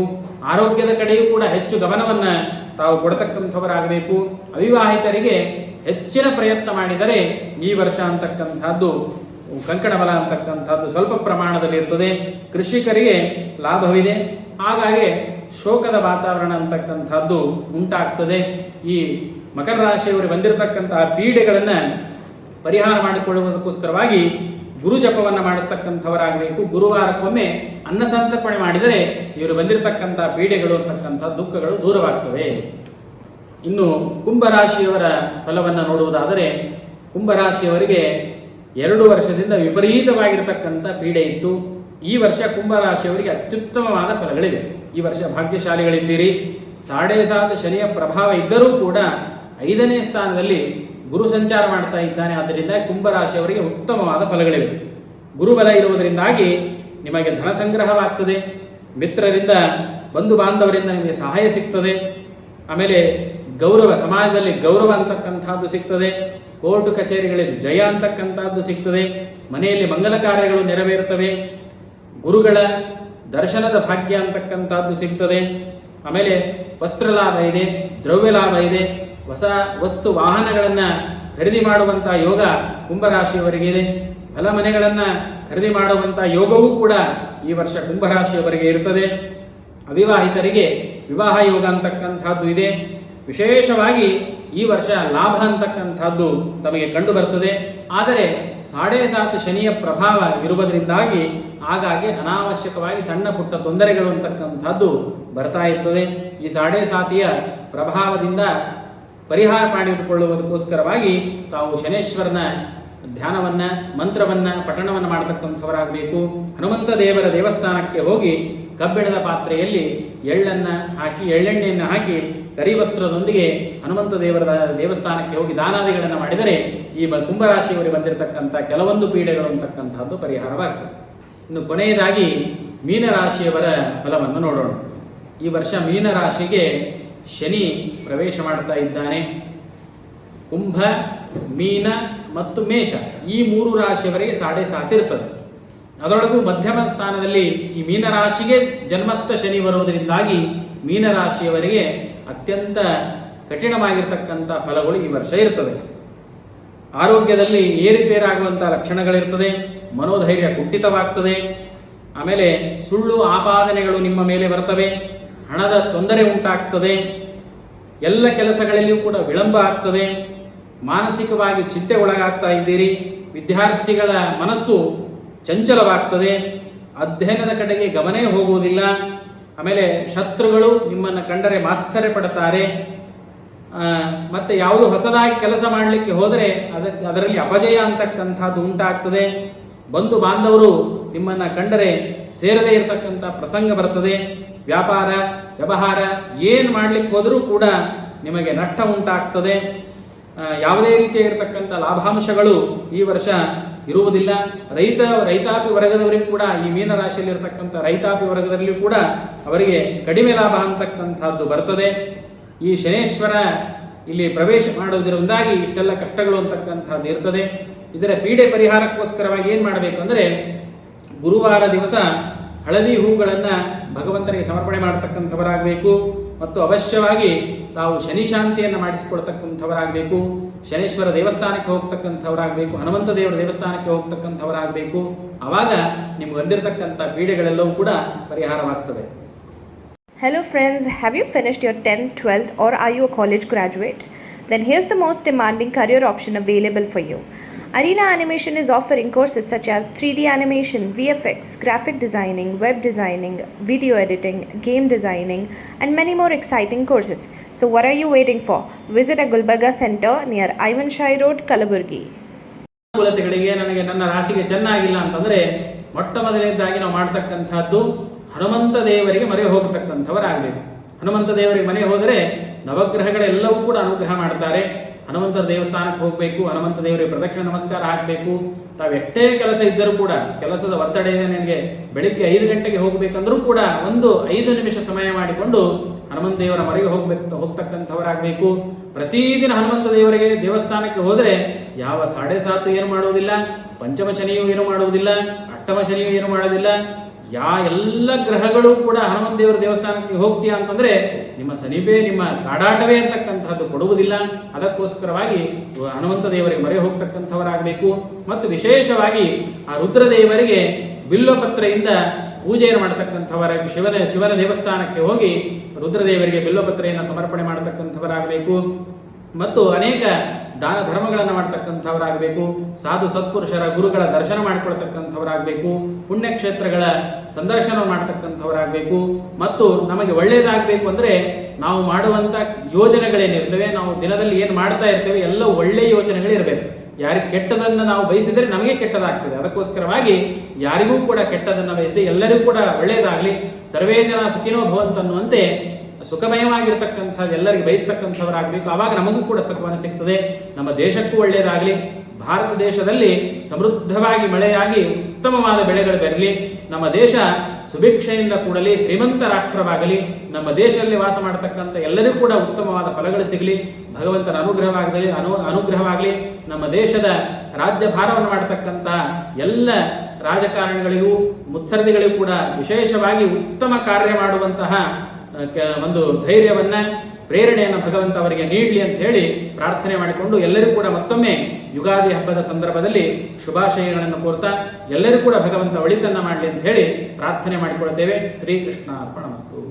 ಆರೋಗ್ಯದ ಕಡೆಯೂ ಕೂಡ ಹೆಚ್ಚು ಗಮನವನ್ನು ತಾವು ಕೊಡತಕ್ಕಂಥವರಾಗಬೇಕು. ಅವಿವಾಹಿತರಿಗೆ ಹೆಚ್ಚಿನ ಪ್ರಯತ್ನ ಮಾಡಿದರೆ ಈ ವರ್ಷ ಅಂತಕ್ಕಂಥದ್ದು ಕಂಕಣ ಬಲ ಅಂತಕ್ಕಂಥದ್ದು ಸ್ವಲ್ಪ ಪ್ರಮಾಣದಲ್ಲಿ ಇರ್ತದೆ. ಕೃಷಿಕರಿಗೆ ಲಾಭವಿದೆ. ಹಾಗಾಗಿ ಶೋಕದ ವಾತಾವರಣ ಅಂತಕ್ಕಂಥದ್ದು ಉಂಟಾಗ್ತದೆ. ಈ ಮಕರ ರಾಶಿಯವರು ಬಂದಿರತಕ್ಕಂತಹ ಪೀಡೆಗಳನ್ನು ಪರಿಹಾರ ಮಾಡಿಕೊಳ್ಳುವುದಕ್ಕೋಸ್ಕರವಾಗಿ ಗುರು ಜಪವನ್ನು ಮಾಡಿಸ್ತಕ್ಕಂಥವರಾಗಬೇಕು. ಗುರುವಾರಕ್ಕೊಮ್ಮೆ ಅನ್ನ ಸಂತರ್ಪಣೆ ಮಾಡಿದರೆ ಇವರು ಬಂದಿರತಕ್ಕಂಥ ಪೀಡೆಗಳು ಅಂತಕ್ಕಂಥ ದುಃಖಗಳು ದೂರವಾಗ್ತವೆ. ಇನ್ನು ಕುಂಭರಾಶಿಯವರ ಫಲವನ್ನು ನೋಡುವುದಾದರೆ, ಕುಂಭರಾಶಿಯವರಿಗೆ 2 ವರ್ಷದಿಂದ ವಿಪರೀತವಾಗಿರತಕ್ಕಂಥ ಪೀಡೆ ಇತ್ತು. ಈ ವರ್ಷ ಕುಂಭರಾಶಿಯವರಿಗೆ ಅತ್ಯುತ್ತಮವಾದ ಫಲಗಳಿವೆ. ಈ ವರ್ಷ ಭಾಗ್ಯಶಾಲಿಗಳಿದ್ದೀರಿ. 7.5 ಶನಿಯ ಪ್ರಭಾವ ಇದ್ದರೂ ಕೂಡ 5ನೇ ಸ್ಥಾನದಲ್ಲಿ ಗುರು ಸಂಚಾರ ಮಾಡ್ತಾ ಇದ್ದಾನೆ. ಆದ್ದರಿಂದ ಕುಂಭರಾಶಿಯವರಿಗೆ ಉತ್ತಮವಾದ ಫಲಗಳಿವೆ. ಗುರುಬಲ ಇರುವುದರಿಂದಾಗಿ ನಿಮಗೆ ಧನ ಸಂಗ್ರಹವಾಗ್ತದೆ. ಮಿತ್ರರಿಂದ, ಬಂಧು ಬಾಂಧವರಿಂದ ನಿಮಗೆ ಸಹಾಯ ಸಿಗ್ತದೆ. ಆಮೇಲೆ ಗೌರವ, ಸಮಾಜದಲ್ಲಿ ಗೌರವ ಅಂತಕ್ಕಂಥದ್ದು ಸಿಗ್ತದೆ. ಕೋರ್ಟ್ ಕಚೇರಿಗಳಲ್ಲಿ ಜಯ ಅಂತಕ್ಕಂಥದ್ದು ಸಿಗ್ತದೆ. ಮನೆಯಲ್ಲಿ ಮಂಗಲ ಕಾರ್ಯಗಳು ನೆರವೇರುತ್ತವೆ. ಗುರುಗಳ ದರ್ಶನದ ಭಾಗ್ಯ ಅಂತಕ್ಕಂಥದ್ದು ಸಿಗ್ತದೆ. ಆಮೇಲೆ ವಸ್ತ್ರ ಲಾಭ ಇದೆ, ದ್ರವ್ಯ ಲಾಭ ಇದೆ. ಹೊಸ ವಸ್ತು ವಾಹನಗಳನ್ನು ಖರೀದಿ ಮಾಡುವಂಥ ಯೋಗ ಕುಂಭರಾಶಿಯವರಿಗಿದೆ. ಹೊಲ ಮನೆಗಳನ್ನು ಖರೀದಿ ಮಾಡುವಂಥ ಯೋಗವೂ ಕೂಡ ಈ ವರ್ಷ ಕುಂಭರಾಶಿಯವರಿಗೆ ಇರ್ತದೆ. ಅವಿವಾಹಿತರಿಗೆ ವಿವಾಹ ಯೋಗ ಅಂತಕ್ಕಂಥದ್ದು ಇದೆ. ವಿಶೇಷವಾಗಿ ಈ ವರ್ಷ ಲಾಭ ಅಂತಕ್ಕಂಥದ್ದು ತಮಗೆ ಕಂಡು ಬರ್ತದೆ. ಆದರೆ 7.5 ಶನಿಯ ಪ್ರಭಾವ ಇರುವುದರಿಂದಾಗಿ ಆಗಾಗ್ಗೆ ಅನಾವಶ್ಯಕವಾಗಿ ಸಣ್ಣ ಪುಟ್ಟ ತೊಂದರೆಗಳು ಅಂತಕ್ಕಂಥದ್ದು ಬರ್ತಾ ಇರ್ತದೆ. ಈ 7.5 ಪ್ರಭಾವದಿಂದ ಪರಿಹಾರ ಮಾಡಿಕೊಳ್ಳುವುದಕ್ಕೋಸ್ಕರವಾಗಿ ತಾವು ಶನೇಶ್ವರನ ಧ್ಯಾನವನ್ನು, ಮಂತ್ರವನ್ನು, ಪಠಣವನ್ನು ಮಾಡತಕ್ಕಂಥವರಾಗಬೇಕು. ಹನುಮಂತ ದೇವರ ದೇವಸ್ಥಾನಕ್ಕೆ ಹೋಗಿ ಕಬ್ಬಿಣದ ಪಾತ್ರೆಯಲ್ಲಿ ಎಳ್ಳನ್ನು ಹಾಕಿ, ಎಳ್ಳೆಣ್ಣೆಯನ್ನು ಹಾಕಿ, ಕರಿವಸ್ತ್ರದೊಂದಿಗೆ ಹನುಮಂತ ದೇವರ ದೇವಸ್ಥಾನಕ್ಕೆ ಹೋಗಿ ದಾನಾದಿಗಳನ್ನು ಮಾಡಿದರೆ ಈ ಕುಂಭರಾಶಿಯವರಿಗೆ ಬಂದಿರತಕ್ಕಂಥ ಕೆಲವೊಂದು ಪೀಡೆಗಳು ಅಂತಕ್ಕಂಥದ್ದು ಪರಿಹಾರವಾಗ್ತದೆ. ಇನ್ನು ಕೊನೆಯದಾಗಿ ಮೀನರಾಶಿಯವರ ಫಲವನ್ನು ನೋಡೋಣ. ಈ ವರ್ಷ ಮೀನರಾಶಿಗೆ ಶನಿ ಪ್ರವೇಶ ಮಾಡ್ತಾ ಇದ್ದಾನೆ. ಕುಂಭ, ಮೀನ ಮತ್ತು ಮೇಷ ಈ 3 ರಾಶಿಯವರಿಗೆ 7.5 ಇರ್ತದೆ. ಅದರೊಳಗೂ ಮಧ್ಯಮ ಸ್ಥಾನದಲ್ಲಿ ಈ ಮೀನರಾಶಿಗೆ ಜನ್ಮಸ್ಥ ಶನಿ ಬರುವುದರಿಂದಾಗಿ ಮೀನರಾಶಿಯವರಿಗೆ ಅತ್ಯಂತ ಕಠಿಣವಾಗಿರ್ತಕ್ಕಂಥ ಫಲಗಳು ಈ ವರ್ಷ ಇರ್ತದೆ. ಆರೋಗ್ಯದಲ್ಲಿ ಏರುಪೇರಾಗುವಂಥ ಲಕ್ಷಣಗಳಿರ್ತದೆ. ಮನೋಧೈರ್ಯ ಕುಂಠಿತವಾಗ್ತದೆ. ಆಮೇಲೆ ಸುಳ್ಳು ಆಪಾದನೆಗಳು ನಿಮ್ಮ ಮೇಲೆ ಬರ್ತವೆ. ಹಣದ ತೊಂದರೆ ಉಂಟಾಗ್ತದೆ. ಎಲ್ಲ ಕೆಲಸಗಳಲ್ಲಿಯೂ ಕೂಡ ವಿಳಂಬ ಆಗ್ತದೆ. ಮಾನಸಿಕವಾಗಿ ಚಿಂತೆ ಒಳಗಾಗ್ತಾ ಇದ್ದೀರಿ. ವಿದ್ಯಾರ್ಥಿಗಳ ಮನಸ್ಸು ಚಂಚಲವಾಗ್ತದೆ. ಅಧ್ಯಯನದ ಕಡೆಗೆ ಗಮನೇ ಹೋಗುವುದಿಲ್ಲ. ಆಮೇಲೆ ಶತ್ರುಗಳು ನಿಮ್ಮನ್ನು ಕಂಡರೆ ಮಾತ್ಸರ್ಯ ಪಡ್ತಾರೆ. ಮತ್ತು ಯಾವುದು ಹೊಸದಾಗಿ ಕೆಲಸ ಮಾಡಲಿಕ್ಕೆ ಹೋದರೆ ಅದರಲ್ಲಿ ಅಪಜಯ ಅಂತಕ್ಕಂಥದ್ದು ಉಂಟಾಗ್ತದೆ. ಬಂಧು ಬಾಂಧವರು ನಿಮ್ಮನ್ನು ಕಂಡರೆ ಸೇರದೇ ಇರತಕ್ಕಂಥ ಪ್ರಸಂಗ ಬರ್ತದೆ. ವ್ಯಾಪಾರ ವ್ಯವಹಾರ ಏನು ಮಾಡಲಿಕ್ಕೆ ಹೋದರೂ ಕೂಡ ನಿಮಗೆ ನಷ್ಟ ಉಂಟಾಗ್ತದೆ. ಯಾವುದೇ ರೀತಿಯ ಇರತಕ್ಕಂಥ ಲಾಭಾಂಶಗಳು ಈ ವರ್ಷ ಇರುವುದಿಲ್ಲ. ರೈತಾಪಿ ವರ್ಗದವರಿಗೂ ಕೂಡ, ಈ ಮೀನರಾಶಿಯಲ್ಲಿರ್ತಕ್ಕಂಥ ರೈತಾಪಿ ವರ್ಗದಲ್ಲಿಯೂ ಕೂಡ ಅವರಿಗೆ ಕಡಿಮೆ ಲಾಭ ಅಂತಕ್ಕಂಥದ್ದು ಬರ್ತದೆ. ಈ ಶನೇಶ್ವರ ಇಲ್ಲಿ ಪ್ರವೇಶ ಮಾಡುವುದರಿಂದಾಗಿ ಇಷ್ಟೆಲ್ಲ ಕಷ್ಟಗಳು ಅಂತಕ್ಕಂಥದ್ದು ಇರ್ತದೆ. ಇದರ ಪೀಡೆ ಪರಿಹಾರಕ್ಕೋಸ್ಕರವಾಗಿ ಏನು ಮಾಡಬೇಕು ಅಂದರೆ, ಗುರುವಾರ ದಿವಸ ಹಳದಿ ಹೂಗಳನ್ನು ಭಗವಂತನಿಗೆ ಸಮರ್ಪಣೆ ಮಾಡತಕ್ಕಂಥವರಾಗಬೇಕು. ಮತ್ತು ಅವಶ್ಯವಾಗಿ ತಾವು ಶನಿ ಶಾಂತಿಯನ್ನು ಮಾಡಿಸಿಕೊಳ್ತಕ್ಕಂಥವರಾಗಬೇಕು. ಶನೇಶ್ವರ ದೇವಸ್ಥಾನಕ್ಕೆ ಹೋಗ್ತಕ್ಕಂಥವರಾಗಬೇಕು. ಹನುಮಂತ ದೇವರ ದೇವಸ್ಥಾನಕ್ಕೆ ಹೋಗ್ತಕ್ಕಂಥವರಾಗಬೇಕು. ಆವಾಗ ನಿಮ್ಗೆ ಬಂದಿರತಕ್ಕಂಥ ಪೀಡೆಗಳೆಲ್ಲವೂ ಕೂಡ ಪರಿಹಾರವಾಗ್ತದೆ. Hello friends, have you finished your 10th, 12th or are you a college graduate? Then here's the most demanding career option available for you. Arena Animation is offering courses such as 3D animation, VFX, graphic designing, web designing, video editing, game designing and many more exciting courses. So what are you waiting for? Visit a Gulbarga Center near Ivan Shai Road, Kalaburgi. ಕುಲತೆಗಳಿಗೆ ನನಗೆ ನನ್ನ ರಾಶಿಗೆ ಚೆನ್ನಾಗಿಲ್ಲ ಅಂತಂದರೆ ಮೊಟ್ಟ ಮೊದಲನೇದಾಗಿ ನಾವು ಮಾಡ್ತಕ್ಕಂಥದ್ದು ಹನುಮಂತ ದೇವರಿಗೆ ಮನೆ ಹೋಗತಕ್ಕಂಥವರಾಗಬೇಕು. ಹನುಮಂತ ದೇವರಿಗೆ ಮನೆ ಹೋದರೆ ನವಗ್ರಹಗಳೆಲ್ಲವೂ ಕೂಡ ಅನುಗ್ರಹ ಮಾಡ್ತಾರೆ. ಹನುಮಂತ ದೇವಸ್ಥಾನಕ್ಕೆ ಹೋಗಬೇಕು. ಹನುಮಂತ ದೇವರಿಗೆ ಪ್ರದಕ್ಷಿಣೆ ನಮಸ್ಕಾರ ಹಾಕಬೇಕು. ತಾವೆಷ್ಟೇ ಕೆಲಸ ಇದ್ದರೂ ಕೂಡ, ಕೆಲಸದ ಒತ್ತಡ ಇದೆ, ನನಗೆ ಬೆಳಿಗ್ಗೆ 5 ಗಂಟೆಗೆ ಹೋಗಬೇಕಂದ್ರೂ ಕೂಡ ಒಂದು 5 ನಿಮಿಷ ಸಮಯ ಮಾಡಿಕೊಂಡು ಹನುಮಂತ ದೇವರ ಮನೆಗೆ ಹೋಗ್ತಕ್ಕಂಥವರಾಗಬೇಕು. ಪ್ರತಿದಿನ ಹನುಮಂತ ದೇವರಿಗೆ ದೇವಸ್ಥಾನಕ್ಕೆ ಹೋದರೆ ಯಾವ 7.5 ಏನು ಮಾಡುವುದಿಲ್ಲ, ಪಂಚಮ ಶನಿಯೂ ಏನು ಮಾಡುವುದಿಲ್ಲ, ಅಷ್ಟಮ ಶನಿಯೂ ಏನು ಮಾಡೋದಿಲ್ಲ. ಎಲ್ಲ ಗ್ರಹಗಳು ಕೂಡ ಹನುಮಂತ ದೇವರ ದೇವಸ್ಥಾನಕ್ಕೆ ಹೋಗ್ತೀಯಾ ಅಂತಂದ್ರೆ ನಿಮ್ಮ ಸಮೀಪೆ, ನಿಮ್ಮ ಕಾಡಾಟವೇ ಅಂತಕ್ಕಂಥದ್ದು ಕೊಡುವುದಿಲ್ಲ. ಅದಕ್ಕೋಸ್ಕರವಾಗಿ ಹನುಮಂತ ದೇವರಿಗೆ ಮೊರೆ ಹೋಗ್ತಕ್ಕಂಥವರಾಗಬೇಕು. ಮತ್ತು ವಿಶೇಷವಾಗಿ ಆ ರುದ್ರದೇವರಿಗೆ ಬಿಲ್ವಪತ್ರೆಯಿಂದ ಪೂಜೆಯನ್ನು ಮಾಡತಕ್ಕಂಥವರಾಗಿ ಶಿವನ ದೇವಸ್ಥಾನಕ್ಕೆ ಹೋಗಿ ರುದ್ರದೇವರಿಗೆ ಬಿಲ್ವಪತ್ರೆಯನ್ನು ಸಮರ್ಪಣೆ ಮಾಡತಕ್ಕಂಥವರಾಗಬೇಕು. ಮತ್ತು ಅನೇಕ ದಾನ ಧರ್ಮಗಳನ್ನು ಮಾಡ್ತಕ್ಕಂಥವರಾಗಬೇಕು. ಸಾಧು ಸತ್ಪುರುಷರ ಗುರುಗಳ ದರ್ಶನ ಮಾಡಿಕೊಳ್ತಕ್ಕಂಥವರಾಗಬೇಕು. ಪುಣ್ಯಕ್ಷೇತ್ರಗಳ ಸಂದರ್ಶನ ಮಾಡ್ತಕ್ಕಂಥವರಾಗಬೇಕು. ಮತ್ತು ನಮಗೆ ಒಳ್ಳೆಯದಾಗಬೇಕು ಅಂದರೆ ನಾವು ಮಾಡುವಂಥ ಯೋಜನೆಗಳೇನಿರ್ತವೆ, ನಾವು ದಿನದಲ್ಲಿ ಏನು ಮಾಡ್ತಾ ಇರ್ತೇವೆ ಎಲ್ಲ ಒಳ್ಳೆಯ ಯೋಚನೆಗಳಿರಬೇಕು. ಯಾರಿಗೆ ಕೆಟ್ಟದನ್ನು ನಾವು ಬಯಸಿದರೆ ನಮಗೆ ಕೆಟ್ಟದಾಗ್ತದೆ. ಅದಕ್ಕೋಸ್ಕರವಾಗಿ ಯಾರಿಗೂ ಕೂಡ ಕೆಟ್ಟದನ್ನು ಬಯಸದೆ ಎಲ್ಲರಿಗೂ ಕೂಡ ಒಳ್ಳೆಯದಾಗಲಿ, ಸರ್ವೇ ಜನ ಸುಖಿನೋ ಭವಂತನ್ನುವಂತೆ ಸುಖಮಯವಾಗಿರ್ತಕ್ಕಂಥದ್ದು ಎಲ್ಲರಿಗೆ ಬಯಸ್ತಕ್ಕಂಥವರಾಗಬೇಕು. ಆವಾಗ ನಮಗೂ ಕೂಡ ಸುಖವನ್ನು ಸಿಗ್ತದೆ. ನಮ್ಮ ದೇಶಕ್ಕೂ ಒಳ್ಳೆಯದಾಗಲಿ. ಭಾರತ ದೇಶದಲ್ಲಿ ಸಮೃದ್ಧವಾಗಿ ಮಳೆಯಾಗಿ ಉತ್ತಮವಾದ ಬೆಳೆಗಳು ಬರಲಿ. ನಮ್ಮ ದೇಶ ಸುಭಿಕ್ಷೆಯಿಂದ ಕೂಡಲಿ, ಶ್ರೀಮಂತ ರಾಷ್ಟ್ರವಾಗಲಿ. ನಮ್ಮ ದೇಶದಲ್ಲಿ ವಾಸ ಮಾಡತಕ್ಕಂಥ ಎಲ್ಲರಿಗೂ ಕೂಡ ಉತ್ತಮವಾದ ಫಲಗಳು ಸಿಗಲಿ. ಭಗವಂತನ ಅನುಗ್ರಹವಾಗಲಿ. ನಮ್ಮ ದೇಶದ ರಾಜ್ಯಭಾರವನ್ನು ಮಾಡತಕ್ಕಂಥ ಎಲ್ಲ ರಾಜಕಾರಣಿಗಳಿಗೂ ಮುತ್ಸರದಿಗಳಿಗೂ ಕೂಡ ವಿಶೇಷವಾಗಿ ಉತ್ತಮ ಕಾರ್ಯ ಮಾಡುವಂತಹ ಒಂದು ಧೈರ್ಯವನ್ನ, ಪ್ರೇರಣೆಯನ್ನು ಭಗವಂತ ಅವರಿಗೆ ನೀಡಲಿ ಅಂತ ಹೇಳಿ ಪ್ರಾರ್ಥನೆ ಮಾಡಿಕೊಂಡು ಎಲ್ಲರೂ ಕೂಡ ಮತ್ತೊಮ್ಮೆ ಯುಗಾದಿ ಹಬ್ಬದ ಸಂದರ್ಭದಲ್ಲಿ ಶುಭಾಶಯಗಳನ್ನು ಕೋರ್ತಾ ಎಲ್ಲರೂ ಕೂಡ ಭಗವಂತ ಒಳಿತನ್ನ ಮಾಡಲಿ ಅಂತ ಹೇಳಿ ಪ್ರಾರ್ಥನೆ ಮಾಡಿಕೊಳ್ತೇವೆ. ಶ್ರೀಕೃಷ್ಣ ಅರ್ಪಣಮಸ್ತು.